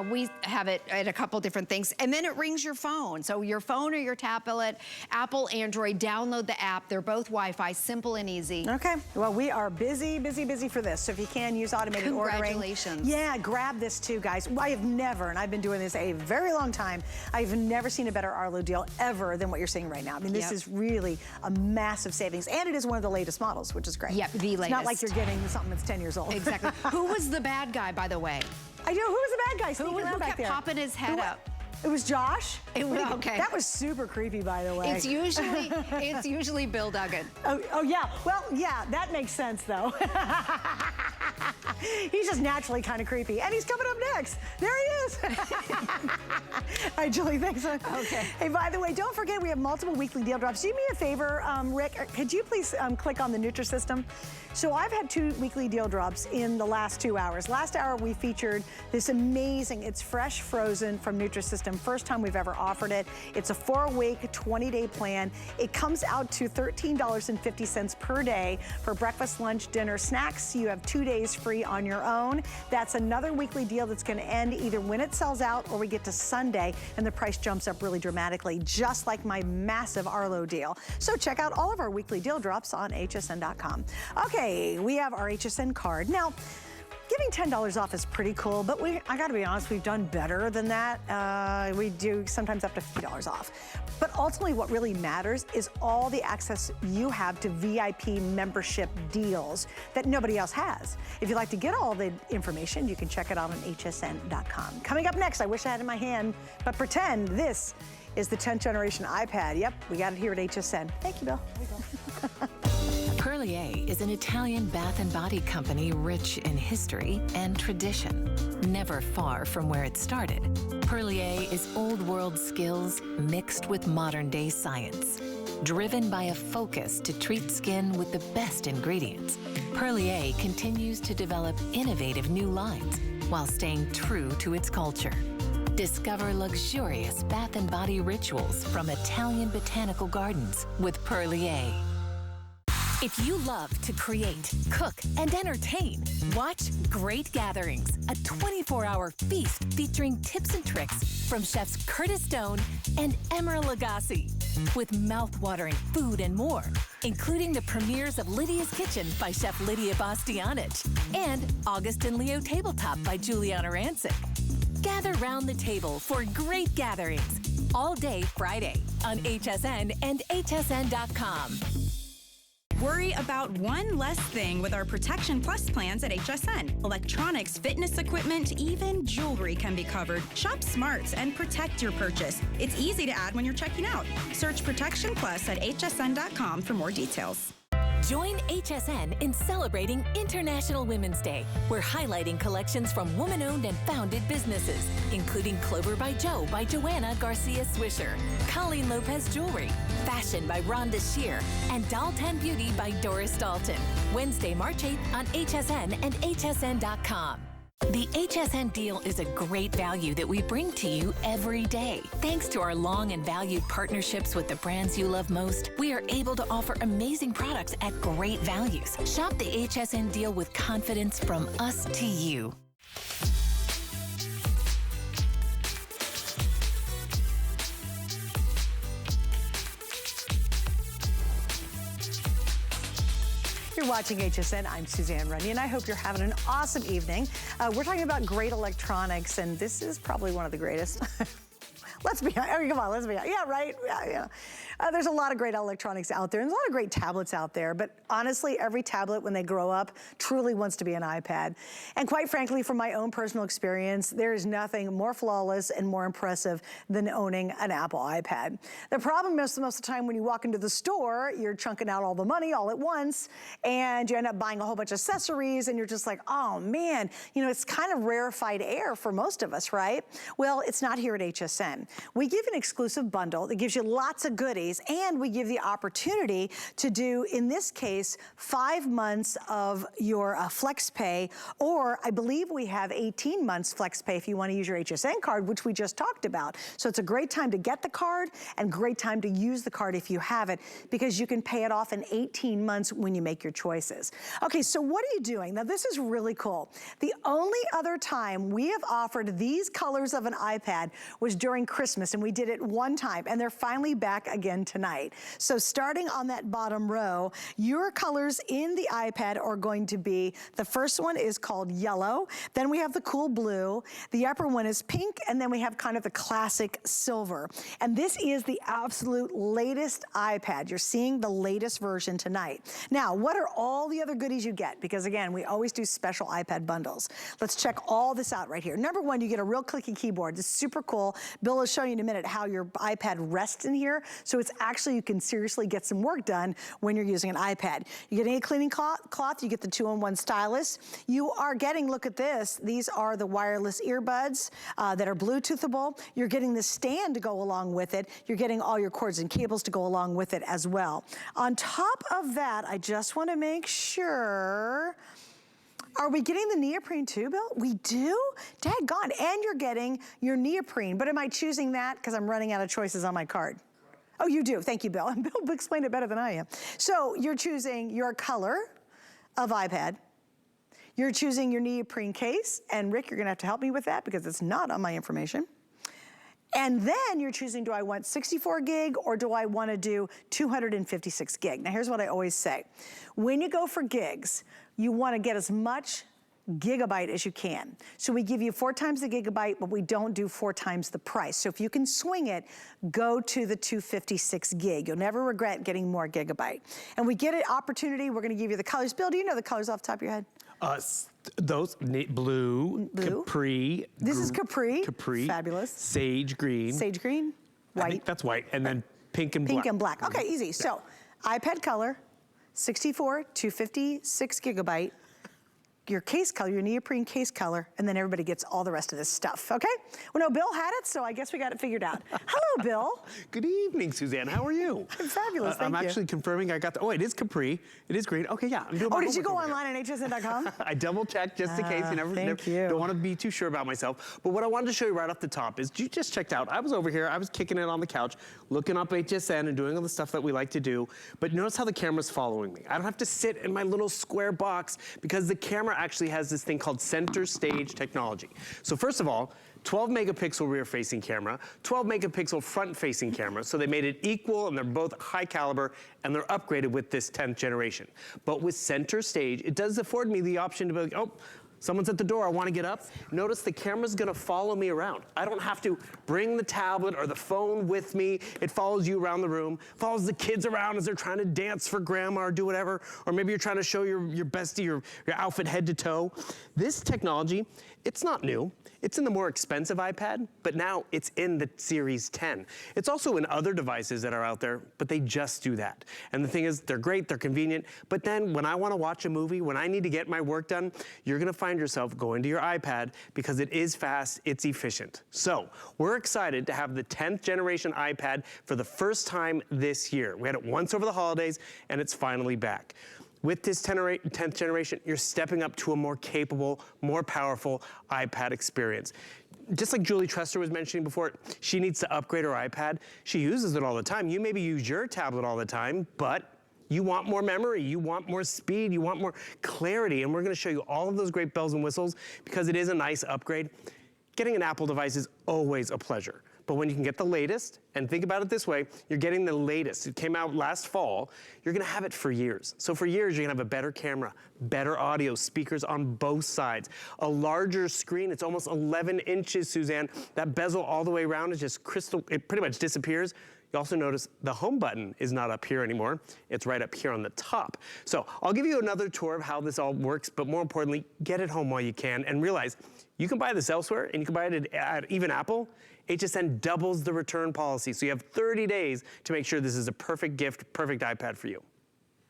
We have it at a couple different things. And then it rings your phone. So your phone or your tablet, Apple, Android, download the app. They're both Wi-Fi, simple and easy. Okay, well, we are busy for this. So if you can use automated ordering. Congratulations. Yeah, grab this too, guys. I have never, and I've been doing this a very long time, I've never seen a better Arlo deal ever than what you're seeing right now. I mean, this is really a massive savings. And it is one of the latest models, which is great. Yep, the latest. It's not like you're getting something that's 10 years old. Exactly. Who was the bad guy, by the way? I know, who was the bad guy? Who kept popping his head up? It was Josh. It was, okay. That was super creepy, by the way. It's usually Bill Duggan. Oh yeah. Well, yeah, that makes sense though. He's just naturally kind of creepy, and he's coming up next. There he is. All right, Julie, thanks. Okay. Hey, by the way, don't forget we have multiple weekly deal drops. Do me a favor, Rick. Could you please click on the Nutrisystem? So I've had 2 weekly deal drops in the last 2 hours. Last hour we featured this amazing, it's fresh frozen from Nutrisystem. First time we've ever offered it. It's a 4-week, 20-day plan. It comes out to $13.50 per day for breakfast, lunch, dinner, snacks. You have 2 days free on your own. That's another weekly deal that's going to end either when it sells out or we get to Sunday and the price jumps up really dramatically, just like my massive Arlo deal. So check out all of our weekly deal drops on hsn.com. Okay, we have our HSN card. Now, giving $10 off is pretty cool, but I gotta be honest, we've done better than that. We do sometimes up to $50 off. But ultimately what really matters is all the access you have to VIP membership deals that nobody else has. If you'd like to get all the information, you can check it out on hsn.com. Coming up next, I wish I had it in my hand, but pretend this is the 10th generation iPad. Yep, we got it here at HSN. Thank you, Bill. There you go. Perlier is an Italian bath and body company rich in history and tradition, never far from where it started. Perlier is old world skills mixed with modern day science, driven by a focus to treat skin with the best ingredients. Perlier continues to develop innovative new lines while staying true to its culture. Discover luxurious bath and body rituals from Italian botanical gardens with Perlier. If you love to create, cook, and entertain, watch Great Gatherings, a 24-hour feast featuring tips and tricks from chefs Curtis Stone and Emeril Lagasse, with mouth-watering food and more, including the premieres of Lydia's Kitchen by Chef Lydia Bastianich and August and Leo Tabletop by Juliana Rancic. Gather round the table for Great Gatherings, all day Friday on HSN and hsn.com. Worry about one less thing with our Protection Plus plans at HSN. Electronics, fitness equipment, even jewelry can be covered. Shop smarts and protect your purchase. It's easy to add when you're checking out. Search Protection Plus at hsn.com for more details. Join HSN in celebrating International Women's Day. We're highlighting collections from woman-owned and founded businesses, including Clover by Joe by Joanna Garcia Swisher, Colleen Lopez Jewelry, Fashion by Rhonda Shear, and Dalton Beauty by Doris Dalton. Wednesday, March 8th on HSN and hsn.com. The HSN deal is a great value that we bring to you every day. Thanks to our long and valued partnerships with the brands you love most, we are able to offer amazing products at great values. Shop the HSN deal with confidence from us to you. You're watching HSN. I'm Suzanne Runyon. I hope you're having an awesome evening. We're talking about great electronics, and this is probably one of the greatest. Let's be honest. I mean, come on, let's be honest. Yeah, right? Yeah. There's a lot of great electronics out there, and there's a lot of great tablets out there, but honestly, every tablet when they grow up truly wants to be an iPad. And quite frankly, from my own personal experience, there is nothing more flawless and more impressive than owning an Apple iPad. The problem is most of the time when you walk into the store, you're chunking out all the money all at once, and you end up buying a whole bunch of accessories, and you're just like, oh man, you know, it's kind of rarefied air for most of us, right? Well, it's not here at HSN. We give an exclusive bundle that gives you lots of goodies, and we give the opportunity to do, in this case, 5 months of your flex pay, or I believe we have 18 months flex pay if you want to use your HSN card, which we just talked about. So it's a great time to get the card and great time to use the card if you have it, because you can pay it off in 18 months when you make your choices. Okay, so what are you doing? Now this is really cool. The only other time we have offered these colors of an iPad was during Christmas, and we did it one time, and they're finally back again tonight. So starting on that bottom row, your colors in the iPad are going to be, the first one is called yellow, then we have the cool blue, the upper one is pink, and then we have kind of the classic silver. And this is the absolute latest iPad. You're seeing the latest version tonight. Now, what are all the other goodies you get? Because again, we always do special iPad bundles. Let's check all this out right here. Number one, you get a real clicky keyboard. It's super cool. Bill will show you in a minute how your iPad rests in here. So it's actually, you can seriously get some work done when you're using an iPad. You get a cleaning cloth, you get the 2-in-1 stylus. You are getting, look at this, these are the wireless earbuds that are Bluetoothable. You're getting the stand to go along with it. You're getting all your cords and cables to go along with it as well. On top of that, I just want to make sure, are we getting the neoprene too, Bill? We do? Daggone. And you're getting your neoprene. But am I choosing that because I'm running out of choices on my card? Oh, you do. Thank you, Bill. And Bill explained it better than I am. So you're choosing your color of iPad. You're choosing your neoprene case. And Rick, you're going to have to help me with that because it's not on my information. And then you're choosing, do I want 64 gig or do I want to do 256 gig? Now here's what I always say. When you go for gigs, you want to get as much gigabyte as you can. So we give you 4 times the gigabyte, but we don't do 4 times the price. So if you can swing it, go to the 256 gig. You'll never regret getting more gigabyte. And we get an opportunity, we're gonna give you the colors. Bill, do you know the colors off the top of your head? Those blue, capri. This is capri. Capri. Fabulous. Sage green. Sage green. White. I think that's white. And then pink and black. Pink and black. Okay, easy. So iPad color, 64, 256 gigabyte. Your case color, your neoprene case color, and then everybody gets all the rest of this stuff, okay? Well, no, Bill had it, so I guess we got it figured out. Hello, Bill. Good evening, Suzanne. How are you? I'm fabulous, thank you. I'm actually confirming I got the, oh, it is capri. It is green. Okay, yeah. I'm doing my did you go homework online at hsn.com? I double checked just in case. You never don't want to be too sure about myself. But what I wanted to show you right off the top is you just checked out. I was over here. I was kicking it on the couch, looking up HSN and doing all the stuff that we like to do. But notice how the camera's following me. I don't have to sit in my little square box because the camera actually has this thing called center stage technology. So first of all, 12 megapixel rear facing camera, 12 megapixel front facing camera. So they made it equal and they're both high caliber and they're upgraded with this 10th generation. But with center stage, it does afford me the option to be like, oh, someone's at the door, I want to get up. Notice the camera's going to follow me around. I don't have to bring the tablet or the phone with me. It follows you around the room, follows the kids around as they're trying to dance for grandma or do whatever. Or maybe you're trying to show your bestie your outfit head to toe. This technology, it's not new. It's in the more expensive iPad, but now it's in the Series 10. It's also in other devices that are out there, but they just do that. And the thing is, they're great, they're convenient, but then when I want to watch a movie, when I need to get my work done, you're going to find yourself going to your iPad because it is fast, it's efficient. So we're excited to have the 10th generation iPad for the first time this year. We had it once over the holidays, and it's finally back. With this 10th generation, you're stepping up to a more capable, more powerful iPad experience. Just like Julie Trester was mentioning before, she needs to upgrade her iPad. She uses it all the time. You maybe use your tablet all the time, but you want more memory, you want more speed, you want more clarity, and we're gonna show you all of those great bells and whistles because it is a nice upgrade. Getting an Apple device is always a pleasure. But when you can get the latest, and think about it this way, you're getting the latest. It came out last fall. You're gonna have it for years. So for years, you're gonna have a better camera, better audio, speakers on both sides, a larger screen. It's almost 11 inches, Suzanne. That bezel all the way around is just crystal, it pretty much disappears. You also notice the home button is not up here anymore. It's right up here on the top. So I'll give you another tour of how this all works, but more importantly, get it home while you can and realize you can buy this elsewhere and you can buy it at even Apple. HSN doubles the return policy, so you have 30 days to make sure this is a perfect gift, perfect iPad for you.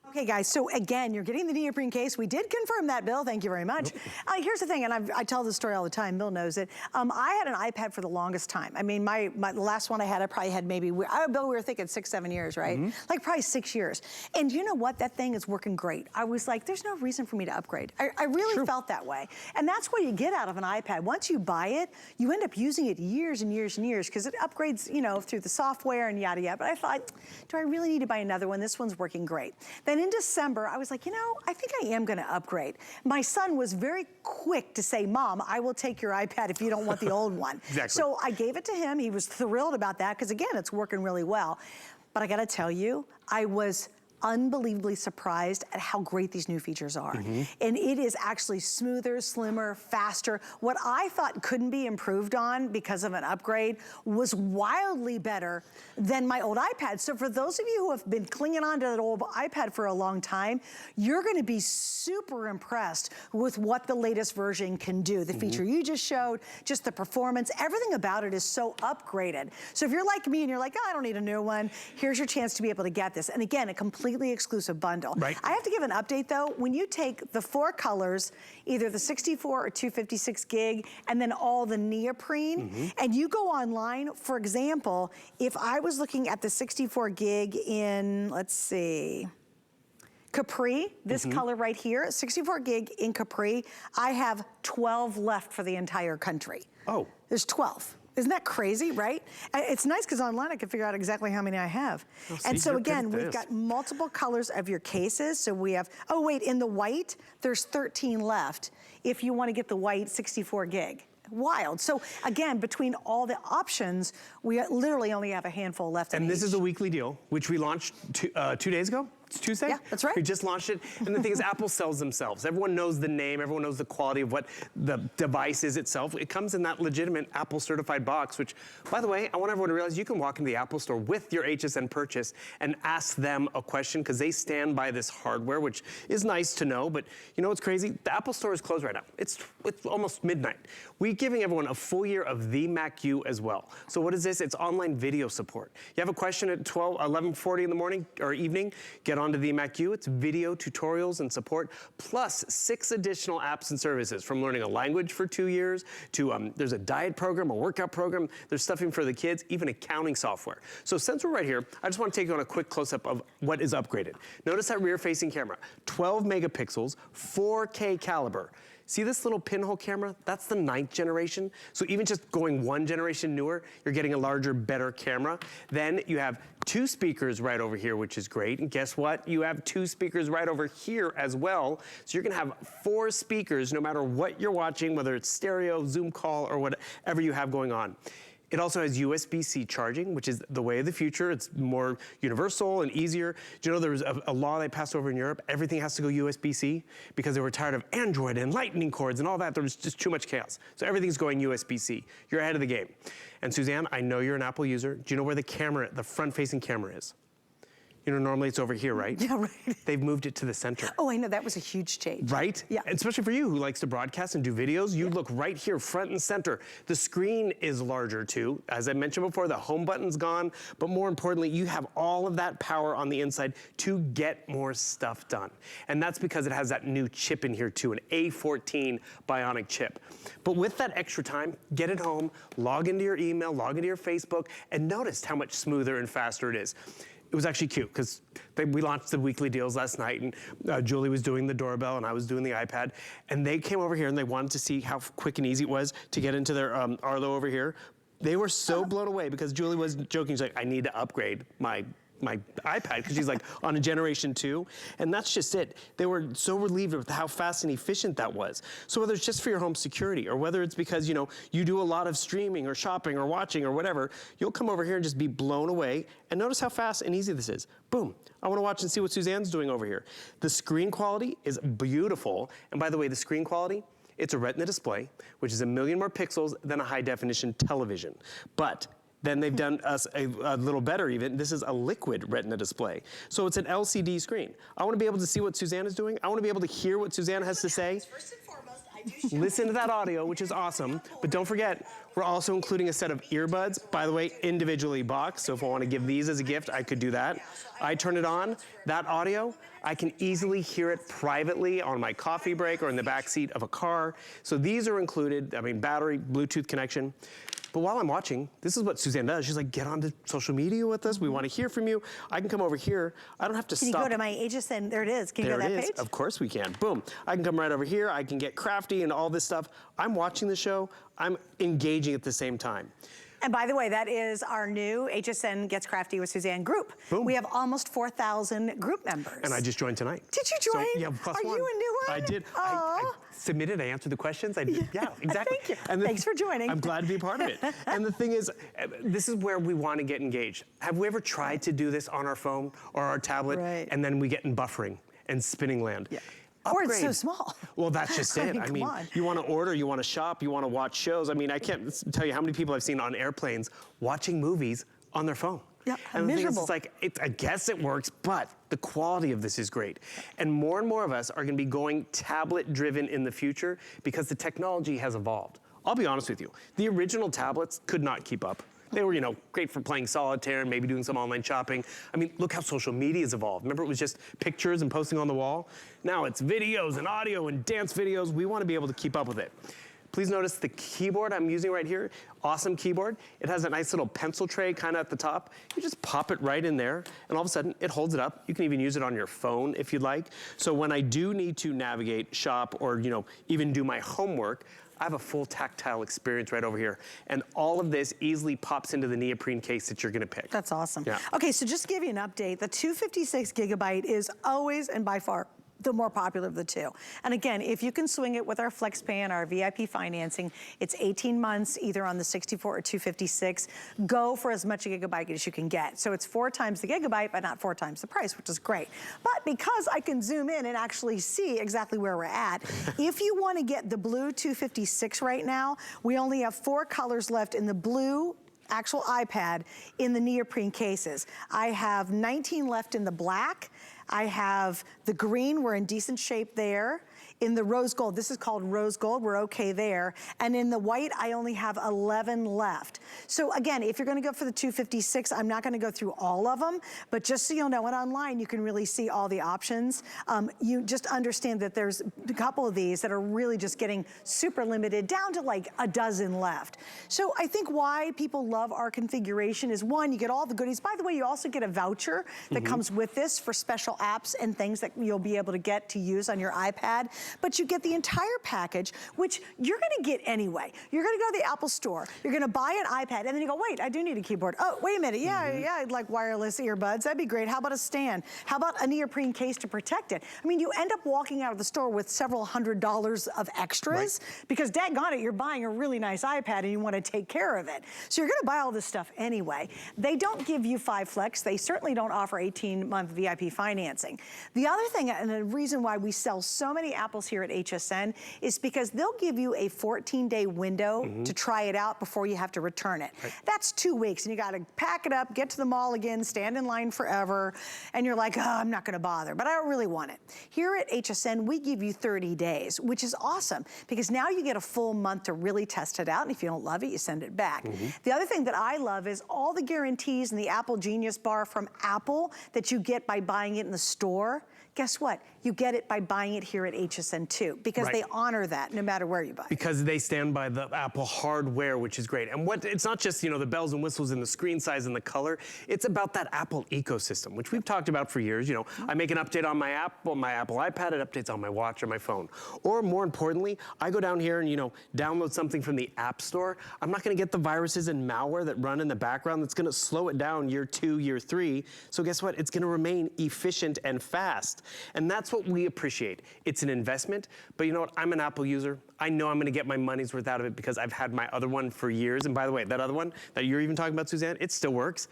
Okay, guys, so again, you're getting the neoprene case. We did confirm that, Bill. Thank you very much. Here's the thing, and I tell this story all the time. Bill knows it. I had an iPad for the longest time. I mean, the last one I had, I probably had maybe, Bill, we were thinking 6, 7 years, right? Like probably 6 years. And you know what? That thing is working great. I was like, there's no reason for me to upgrade. I really felt that way. And that's what you get out of an iPad. Once you buy it, you end up using it years and years and years because it upgrades, you know, through the software and yada, yada. But I thought, do I really need to buy another one? This one's working great. Then in December, I was like, you know, I think I am gonna upgrade. My son was very quick to say, Mom, I will take your iPad if you don't want the old one. Exactly. So I gave it to him. He was thrilled about that because again, it's working really well. But I gotta tell you, I was unbelievably surprised at how great these new features are. And it is actually smoother, slimmer, faster. What I thought couldn't be improved on because of an upgrade was wildly better than my old iPad. So for those of you who have been clinging on to that old iPad for a long time, you're gonna be super impressed with what the latest version can do. The feature you just showed, just the performance, everything about it is so upgraded. So if you're like me and you're like, oh, I don't need a new one, here's your chance to be able to get this. And again, a completely exclusive bundle. Right. I have to give an update though. When you take the 4 colors, either the 64 or 256 gig, and then all the neoprene, and you go online, for example, if I was looking at the 64 gig in, let's see, Capri, this color right here, 64 gig in Capri, I have 12 left for the entire country. Oh. There's 12. Isn't that crazy, right? It's nice because online I can figure out exactly how many I have. Oh, and so again, we've got multiple colors of your cases. So we have, oh wait, in the white, there's 13 left if you want to get the white 64 gig. Wild. So again, between all the options, we literally only have a handful left. And this is a weekly deal, which we launched 2 days ago. It's Tuesday? Yeah, that's right. We just launched it. And the thing is, Apple sells themselves. Everyone knows the name. Everyone knows the quality of what the device is itself. It comes in that legitimate Apple certified box, which, by the way, I want everyone to realize you can walk into the Apple store with your HSN purchase and ask them a question because they stand by this hardware, which is nice to know. But you know what's crazy? The Apple store is closed right now. It's almost midnight. We're giving everyone a full year of the Mac U as well. So what is this? It's online video support. You have a question at 11:40 in the morning or evening, get onto the Mac U. It's video tutorials and support, plus 6 additional apps and services, from learning a language for 2 years to there's a diet program, a workout program, there's stuff even for the kids, even accounting software. So since we're right here, I just want to take you on a quick close-up of what is upgraded. Notice that rear-facing camera, 12 megapixels, 4K caliber. See this little pinhole camera? That's the 9th generation. So even just going 1 generation newer, you're getting a larger, better camera. Then you have 2 speakers right over here, which is great. And guess what? You have 2 speakers right over here as well. So you're gonna have 4 speakers no matter what you're watching, whether it's stereo, Zoom call, or whatever you have going on. It also has USB-C charging, which is the way of the future. It's more universal and easier. Do you know there was a law they passed over in Europe? Everything has to go USB-C because they were tired of Android and lightning cords and all that. There was just too much chaos. So everything's going USB-C. You're ahead of the game. And Suzanne, I know you're an Apple user. Do you know where the camera, the front-facing camera is? You know, normally it's over here, right? Yeah, right. They've moved it to the center. Oh, I know, that was a huge change. Right? Yeah. And especially for you who likes to broadcast and do videos, you look right here, front and center. The screen is larger too. As I mentioned before, the home button's gone, but more importantly, you have all of that power on the inside to get more stuff done. And that's because it has that new chip in here too, an A14 Bionic chip. But with that extra time, get it home, log into your email, log into your Facebook, and notice how much smoother and faster it is. It was actually cute because we launched the weekly deals last night, and Julie was doing the doorbell and I was doing the iPad, and they came over here and they wanted to see how quick and easy it was to get into their Arlo over here. They were so blown away because Julie was joking. She's like, I need to upgrade my iPad because she's like on a generation 2, and that's just it. They were so relieved with how fast and efficient that was. So whether it's just for your home security or whether it's because, you know, you do a lot of streaming or shopping or watching or whatever, you'll come over here and just be blown away. And notice how fast and easy this is. Boom. I want to watch and see what Suzanne's doing over here. The screen quality is beautiful. And by the way, the screen quality, it's a Retina display, which is 1 million more pixels than a high definition television. But Then they've done us a little better even. This is a liquid retina display. So it's an LCD screen. I want to be able to see what Suzanne is doing. I want to be able to hear what Suzanne has to say. First and foremost, I do Listen to that audio, which is awesome. But don't forget, we're also including a set of earbuds, by the way, individually boxed. So if I want to give these as a gift, I could do that. I turn it on, that audio, I can easily hear it privately on my coffee break or in the back seat of a car. So these are included, I mean, battery, Bluetooth connection. But while I'm watching, this is what Suzanne does. She's like, get onto social media with us. We want to hear from you. I can come over here. I don't have to stop. Can you go to my HSN? There it is. Can you go to that page? Of course we can. Boom. I can come right over here. I can get crafty and all this stuff. I'm watching the show. I'm engaging at the same time. And by the way, that is our new HSN Gets Crafty with Suzanne group. Boom. We have almost 4,000 group members. And I just joined tonight. Did you join? So, yeah, plus Are one. you a new one? I did. I submitted, I answered the questions. Yeah, exactly. Thank you. And Thanks for joining. I'm glad to be part of it. And the thing is, this is where we want to get engaged. Have we ever tried to do this on our phone or our tablet, and then we get in buffering and spinning land? Yeah. Upgrade. Or it's so small. Well, that's just it. I mean, you want to order, you want to shop, you want to watch shows. I mean, I can't tell you how many people I've seen on airplanes watching movies on their phone. Yeah, and miserable. It's like, I guess it works, but the quality of this is great. And more of us are going to be going tablet-driven in the future because the technology has evolved. I'll be honest with you. The original tablets could not keep up. They were, great for playing solitaire and maybe doing some online shopping. I mean, look how social media has evolved. Remember, it was just pictures and posting on the wall? Now it's videos and audio and dance videos. We want to be able to keep up with it. Please notice the keyboard I'm using right here. Awesome keyboard. It has a nice little pencil tray kind of at the top. You just pop it right in there, and all of a sudden, it holds it up. You can even use it on your phone if you'd like. So when I do need to navigate, shop, or even do my homework, I have a full tactile experience right over here. And all of this easily pops into the neoprene case that you're gonna pick. That's awesome. Yeah. Okay, so just to give you an update, the 256 gigabyte is always and by far the more popular of the two. And again, if you can swing it with our FlexPay and our VIP financing, it's 18 months either on the 64 or 256. Go for as much a gigabyte as you can get. So it's 4 times the gigabyte, but not 4 times the price, which is great. But because I can zoom in and actually see exactly where we're at, if you want to get the blue 256 right now, we only have 4 colors left in the blue actual iPad in the neoprene cases. I have 19 left in the black. I have the green, we're in decent shape there. In the rose gold, this is called rose gold, we're okay there. And in the white, I only have 11 left. So again, if you're gonna go for the 256, I'm not gonna go through all of them, but just so you'll know, and online you can really see all the options. You just understand that there's a couple of these that are really just getting super limited, down to like a dozen left. So I think why people love our configuration is, one, you get all the goodies. By the way, you also get a voucher that comes with this for special apps and things that you'll be able to get to use on your iPad. But you get the entire package, which you're gonna get anyway. You're gonna go to the Apple store, you're gonna buy an iPad, and then you go, wait, I do need a keyboard. Oh, wait a minute, yeah, I'd like wireless earbuds, that'd be great. How about a stand? How about a neoprene case to protect it? I mean, you end up walking out of the store with several $100s of extras, because daggone it, you're buying a really nice iPad and you wanna take care of it. So you're gonna buy all this stuff anyway. They don't give you 5 Flex, they certainly don't offer 18-month VIP financing. The other thing, and the reason why we sell so many Apples here at HSN is because they'll give you a 14-day window to try it out before you have to return it. That's 2 weeks, and you gotta pack it up, get to the mall again, stand in line forever, and you're like, oh, I'm not gonna bother, but I don't really want it. Here at HSN, we give you 30 days, which is awesome, because now you get a full month to really test it out, and if you don't love it, you send it back. The other thing that I love is all the guarantees in the Apple Genius Bar from Apple that you get by buying it in the store. Guess what? You get it by buying it here at HSN too, because they honor that no matter where you buy it. Because they stand by the Apple hardware, which is great. And it's not just, the bells and whistles and the screen size and the color, it's about that Apple ecosystem, which we've talked about for years. I make an update on my Apple iPad, it updates on my watch or my phone. Or more importantly, I go down here and, download something from the App Store. I'm not gonna get the viruses and malware that run in the background that's gonna slow it down year 2, year 3. So guess what? It's gonna remain efficient and fast. And that's what we appreciate. It's an investment, but you know what? I'm an Apple user. I know I'm gonna get my money's worth out of it because I've had my other one for years. And by the way, that other one that you're even talking about, Suzanne, it still works.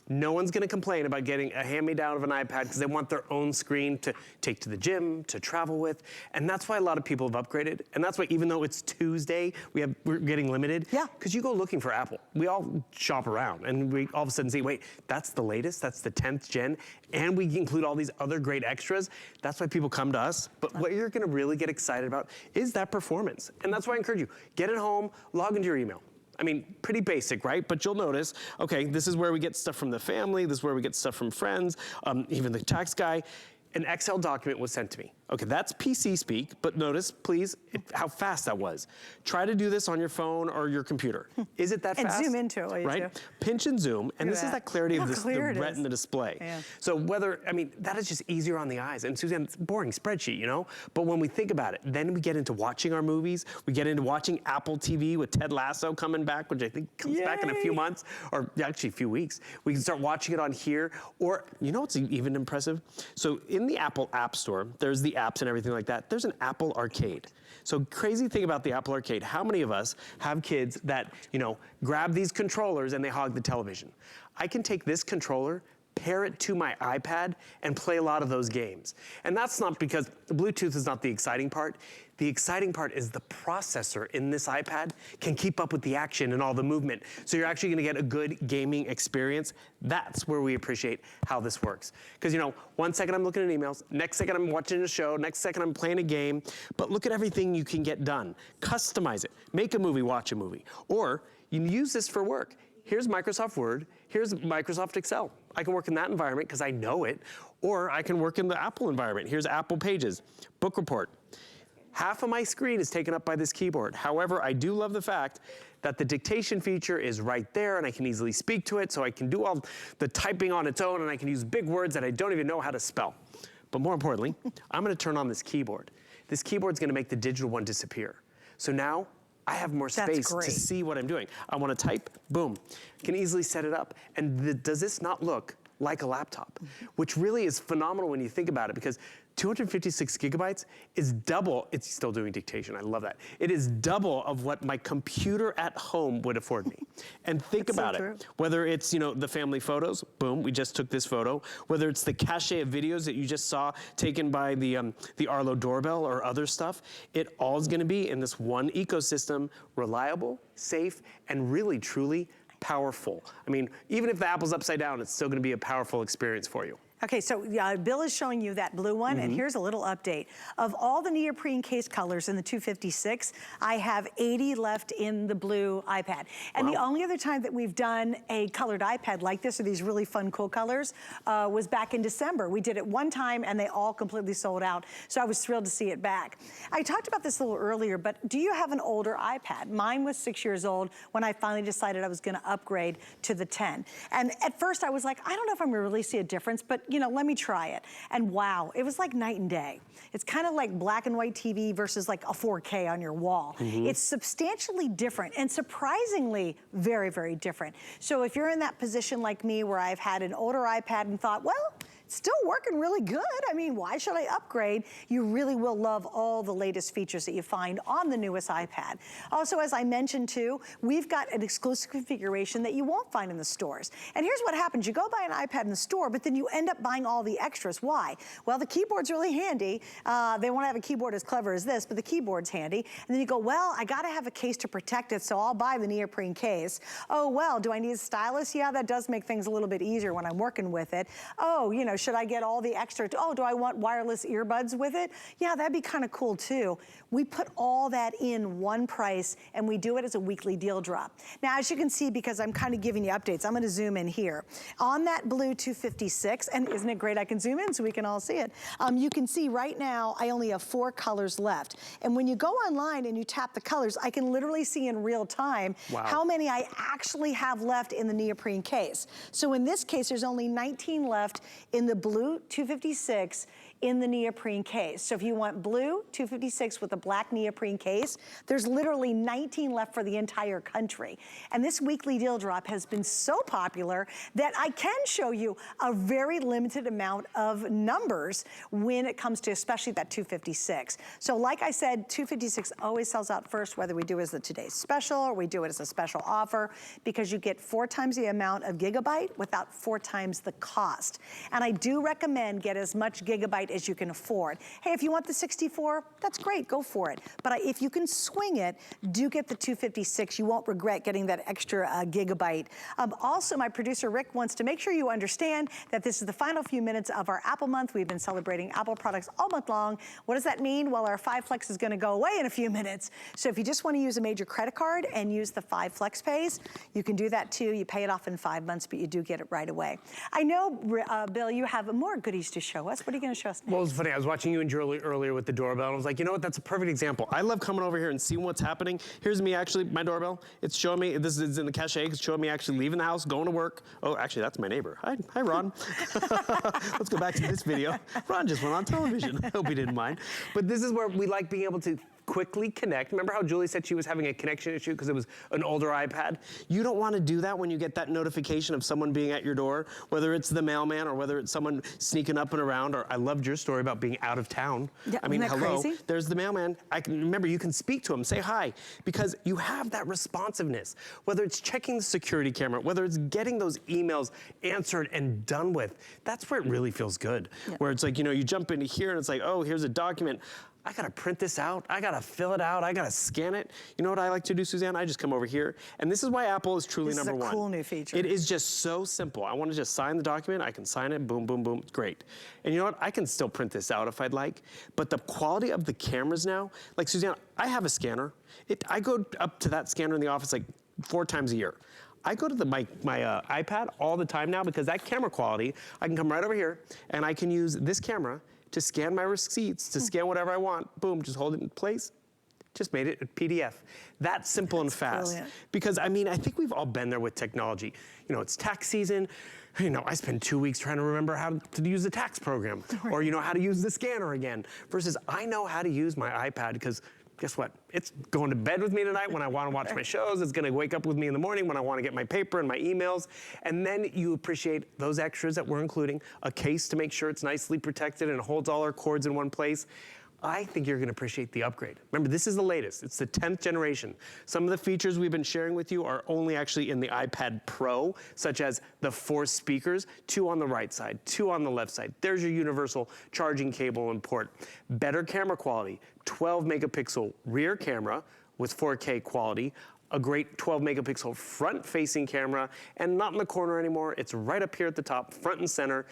No one's gonna complain about getting a hand-me-down of an iPad because they want their own screen to take to the gym, to travel with. And that's why a lot of people have upgraded. And that's why even though it's Tuesday, we're getting limited. Yeah. Because you go looking for Apple. We all shop around and we all of a sudden see, wait, that's the latest, that's the 10th gen, and we include all these other great extras. That's why people come to us. But what you're gonna really get excited about is that performance. And that's why I encourage you, get it home, log into your email. I mean, pretty basic, right? But you'll notice, okay, this is where we get stuff from the family, this is where we get stuff from friends, even the tax guy. An Excel document was sent to me. Okay, that's PC speak, but notice, please, how fast that was. Try to do this on your phone or your computer. Is it that fast? And zoom into it while you right? do. Pinch and zoom, and this is that clarity of the it is. retina display. Yeah. So whether, I mean, that is just easier on the eyes. And Suzanne, it's a boring spreadsheet, you know? But when we think about it, then we get into watching our movies, we get into watching Apple TV with Ted Lasso coming back, which I think comes back in a few months, or actually a few weeks. We can start watching it on here, or you know what's even impressive? So in the Apple App Store, there's the apps and everything like that. There's an Apple Arcade. So crazy thing about the Apple Arcade, how many of us have kids that, you know, grab these controllers and they hog the television? I can take this controller, pair it to my iPad, and play a lot of those games. And that's not because Bluetooth is not the exciting part. The exciting part is the processor in this iPad can keep up with the action and all the movement. So you're actually gonna get a good gaming experience. That's where we appreciate how this works. Because you know, 1 second I'm looking at emails, next second I'm watching a show, next second I'm playing a game, but look at everything you can get done. Customize it, make a movie, watch a movie. Or you can use this for work. Here's Microsoft Word, here's Microsoft Excel. I can work in that environment because I know it, or I can work in the Apple environment. Here's Apple Pages, Book Report. Half of my screen is taken up by this keyboard. However, I do love the fact that the dictation feature is right there and I can easily speak to it, so I can do all the typing on its own and I can use big words that I don't even know how to spell. But more importantly, I'm gonna turn on this keyboard. This keyboard's gonna make the digital one disappear. So now, I have more space to see what I'm doing. I wanna type, boom. Can easily set it up. And does this not look like a laptop? Which really is phenomenal when you think about it, because 256 gigabytes is double, it's still doing dictation, I love that. It is double of what my computer at home would afford me. And think about it, whether it's, you know, the family photos, boom, we just took this photo, whether it's the cache of videos that you just saw taken by the Arlo doorbell or other stuff, it all is gonna be in this one ecosystem, reliable, safe, and really, truly powerful. I mean, even if the Apple's upside down, it's still gonna be a powerful experience for you. Okay, so Bill is showing you that blue one, and here's a little update. Of all the neoprene case colors in the 256, I have 80 left in the blue iPad. And the only other time that we've done a colored iPad like this, or these really fun, cool colors, was back in December. We did it one time, and they all completely sold out. So I was thrilled to see it back. I talked about this a little earlier, but do you have an older iPad? Mine was 6 years old when I finally decided I was gonna upgrade to the 10. And at first I was like, I don't know if I'm gonna really see a difference, but you know, let me try it. And wow, it was like night and day. It's kind of like black and white TV versus like a 4K on your wall. It's substantially different and surprisingly very, very different. So if you're in that position like me where I've had an older iPad and thought, well, it's still working really good. I mean, why should I upgrade? You really will love all the latest features that you find on the newest iPad. Also, as I mentioned too, we've got an exclusive configuration that you won't find in the stores. And here's what happens. You go buy an iPad in the store, but then you end up buying all the extras. Why? Well, the keyboard's really handy. They won't have a keyboard as clever as this, but the keyboard's handy. And then you go, well, I gotta have a case to protect it, so I'll buy the neoprene case. Oh, well, do I need a stylus? Yeah, that does make things a little bit easier when I'm working with it. Oh, you know, should I get all the extra? Oh, do I want wireless earbuds with it? Yeah, that'd be kind of cool too. We put all that in one price, and we do it as a weekly deal drop. Now, as you can see, because I'm kind of giving you updates, I'm gonna zoom in here. On that blue 256, and isn't it great I can zoom in so we can all see it? You can see right now, I only have 4 colors left. And when you go online and you tap the colors, I can literally see in real time how many I actually have left in the neoprene case. So in this case, there's only 19 left in the blue 256 in the neoprene case. So if you want blue 256 with a black neoprene case, there's literally 19 left for the entire country. And this weekly deal drop has been so popular that I can show you a very limited amount of numbers when it comes to especially that 256. So like I said, 256 always sells out first, whether we do it as a today's special or we do it as a special offer, because you get 4 times the amount of gigabyte without 4 times the cost. And I do recommend get as much gigabyte as you can afford. Hey, if you want the 64, that's great, go for it. But if you can swing it, do get the 256. You won't regret getting that extra gigabyte. Also, my producer Rick wants to make sure you understand that this is the final few minutes of our Apple month. We've been celebrating Apple products all month long. What does that mean? Well, our 5 Flex is gonna go away in a few minutes. So if you just wanna use a major credit card and use the 5 Flex Pays, you can do that too. You pay it off in 5 months, but you do get it right away. I know, Bill, you have more goodies to show us. What are you gonna show us next? Well, it's funny, I was watching you and Julie earlier with the doorbell, and I was like, you know what, that's a perfect example. I love coming over here and seeing what's happening. Here's me actually, my doorbell. It's showing me, this is in the cache, it's showing me actually leaving the house, going to work. Oh, actually, that's my neighbor. Hi, Ron. Let's go back to this video. Ron just went on television. I hope he didn't mind. But this is where we like being able to quickly connect. Remember how Julie said she was having a connection issue because it was an older iPad? You don't want to do that when you get that notification of someone being at your door, whether it's the mailman or whether it's someone sneaking up and around, or I loved your story about being out of town. Yeah, I mean, isn't that hello, crazy? There's the mailman. Remember, you can speak to him, say hi, because you have that responsiveness, whether it's checking the security camera, whether it's getting those emails answered and done with. That's where it really feels good. Yeah. Where it's like, you know, you jump into here and it's like, oh, here's a document. I gotta print this out, I gotta fill it out, I gotta scan it. You know what I like to do, Suzanne? I just come over here, and this is why Apple is truly number one. This is a cool new feature. It is just so simple. I wanna just sign the document, I can sign it, boom, boom, boom, great. And you know what? I can still print this out if I'd like, but the quality of the cameras now, like Suzanne, I have a scanner. I go up to that scanner in the office like 4 times a year. I go to my iPad all the time now because that camera quality, I can come right over here and I can use this camera to scan my receipts, to scan whatever I want. Boom, just hold it in place. Just made it a PDF. That's simple and fast. Brilliant. Because I mean, I think we've all been there with technology. You know, it's tax season. You know, I spend 2 weeks trying to remember how to use the tax program, or you know, how to use the scanner again, versus I know how to use my iPad because guess what? It's going to bed with me tonight when I want to watch my shows. It's going to wake up with me in the morning when I want to get my paper and my emails. And then you appreciate those extras that we're including, a case to make sure it's nicely protected and holds all our cords in one place. I think you're going to appreciate the upgrade. Remember, this is the latest. It's the 10th generation. Some of the features we've been sharing with you are only actually in the iPad Pro, such as the 4 speakers, 2 on the right side, 2 on the left side. There's your universal charging cable and port. Better camera quality, 12 megapixel rear camera with 4K quality, a great 12 megapixel front-facing camera, and not in the corner anymore. It's right up here at the top, front and center.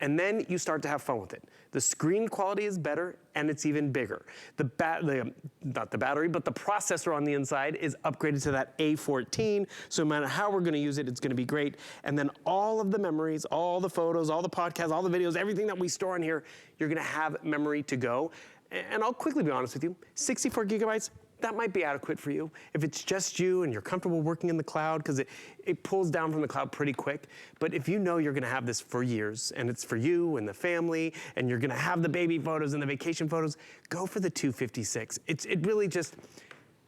And then you start to have fun with it. The screen quality is better, and it's even bigger. Not the battery, but the processor on the inside is upgraded to that A14, so no matter how we're gonna use it, it's gonna be great. And then all of the memories, all the photos, all the podcasts, all the videos, everything that we store in here, you're gonna have memory to go. And I'll quickly be honest with you, 64 gigabytes, that might be adequate for you. If it's just you and you're comfortable working in the cloud, because it pulls down from the cloud pretty quick. But if you know you're gonna have this for years, and it's for you and the family, and you're gonna have the baby photos and the vacation photos, go for the 256. It really just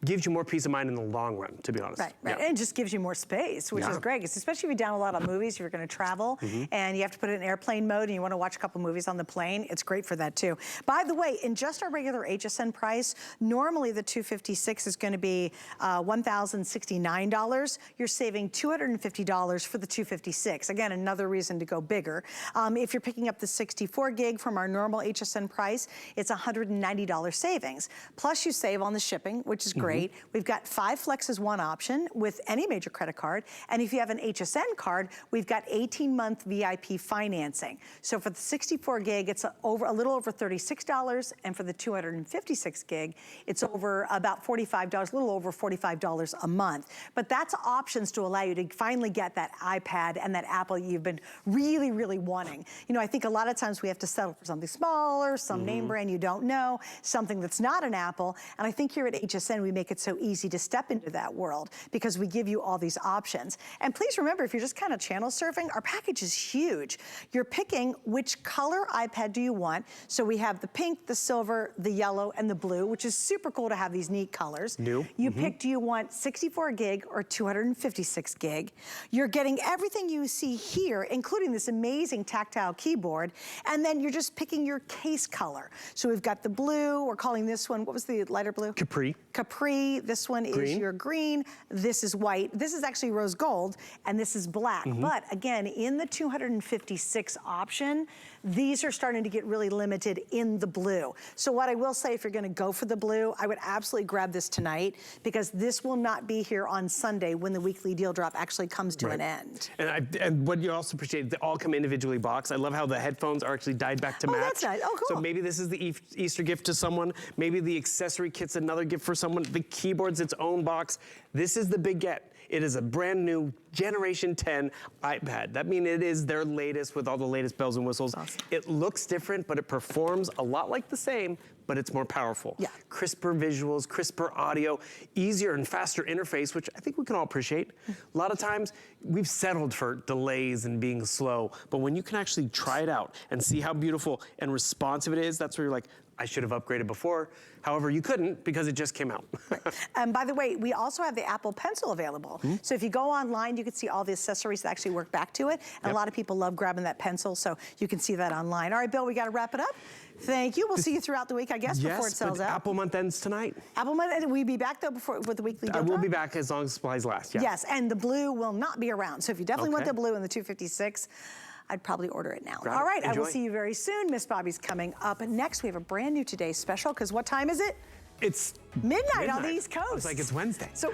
gives you more peace of mind in the long run, to be honest. Right. Yeah. And it just gives you more space, which is great. Especially if you download a lot of movies, if you're gonna travel, and you have to put it in airplane mode and you wanna watch a couple movies on the plane, it's great for that too. By the way, in just our regular HSN price, normally the 256 is gonna be $1,069. You're saving $250 for the 256. Again, another reason to go bigger. If you're picking up the 64 gig from our normal HSN price, it's $190 savings. Plus you save on the shipping, which is great. We've got 5 Flex as one option with any major credit card. And if you have an HSN card, we've got 18-month VIP financing. So for the 64 gig, it's a little over $36. And for the 256 gig, it's over about $45, a little over $45 a month. But that's options to allow you to finally get that iPad and that Apple you've been really, really wanting. You know, I think a lot of times we have to settle for something smaller, some name brand you don't know, something that's not an Apple. And I think here at HSN, we make make it so easy to step into that world because we give you all these options. And please remember, if you're just kind of channel surfing, our package is huge. You're picking which color iPad do you want. So we have the pink, the silver, the yellow, and the blue, which is super cool to have these neat colors. New. You pick, do you want 64 gig or 256 gig? You're getting everything you see here, including this amazing tactile keyboard, and then you're just picking your case color. So we've got the blue, we're calling this one, what was the lighter blue? Capri. Capri, this one is your green, this is white, this is actually rose gold, and this is black. But again, in the 256 option, these are starting to get really limited in the blue. So what I will say, if you're gonna go for the blue, I would absolutely grab this tonight because this will not be here on Sunday when the weekly deal drop actually comes to an end. And what you also appreciate, they all come individually boxed. I love how the headphones are actually dyed back to match. That's nice. Oh, cool. So maybe this is the Easter gift to someone. Maybe the accessory kit's another gift for someone. The keyboard's its own box. This is the big get. It is a brand new Generation 10 iPad. That means it is their latest with all the latest bells and whistles. Awesome. It looks different, but it performs a lot like the same, but it's more powerful. Yeah. Crisper visuals, crisper audio, easier and faster interface, which I think we can all appreciate. A lot of times, we've settled for delays and being slow, but when you can actually try it out and see how beautiful and responsive it is, that's where you're like, I should have upgraded before. However, you couldn't because it just came out. And by the way, we also have the Apple Pencil available. So if you go online, you can see all the accessories that actually work back to it. And a lot of people love grabbing that pencil, so you can see that online. All right, Bill, we got to wrap it up. Thank you. We'll see you throughout the week, I guess, before it sells out. Apple month ends tonight. Apple month, we'll be back though with the weekly deal I will drop? be back as long as supplies last, yeah. Yes, and the blue will not be around. So if you definitely want the blue in the 256, I'd probably order it now. All right, I will see you very soon. Miss Bobby's coming up. Next, we have a brand new Today Special, because what time is it? It's midnight on the East Coast. It's like it's Wednesday. So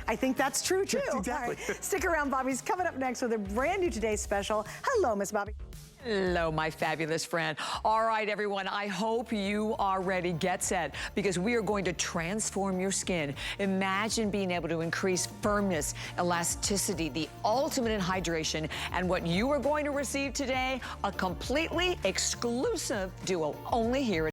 I think that's true too. Yes, exactly. All right. Stick around, Bobby's coming up next with a brand new Today Special. Hello, Miss Bobby. Hello, my fabulous friend. All right, everyone, I hope you are ready. Get set, because we are going to transform your skin. Imagine being able to increase firmness, elasticity, the ultimate in hydration, and what you are going to receive today, a completely exclusive duo only here at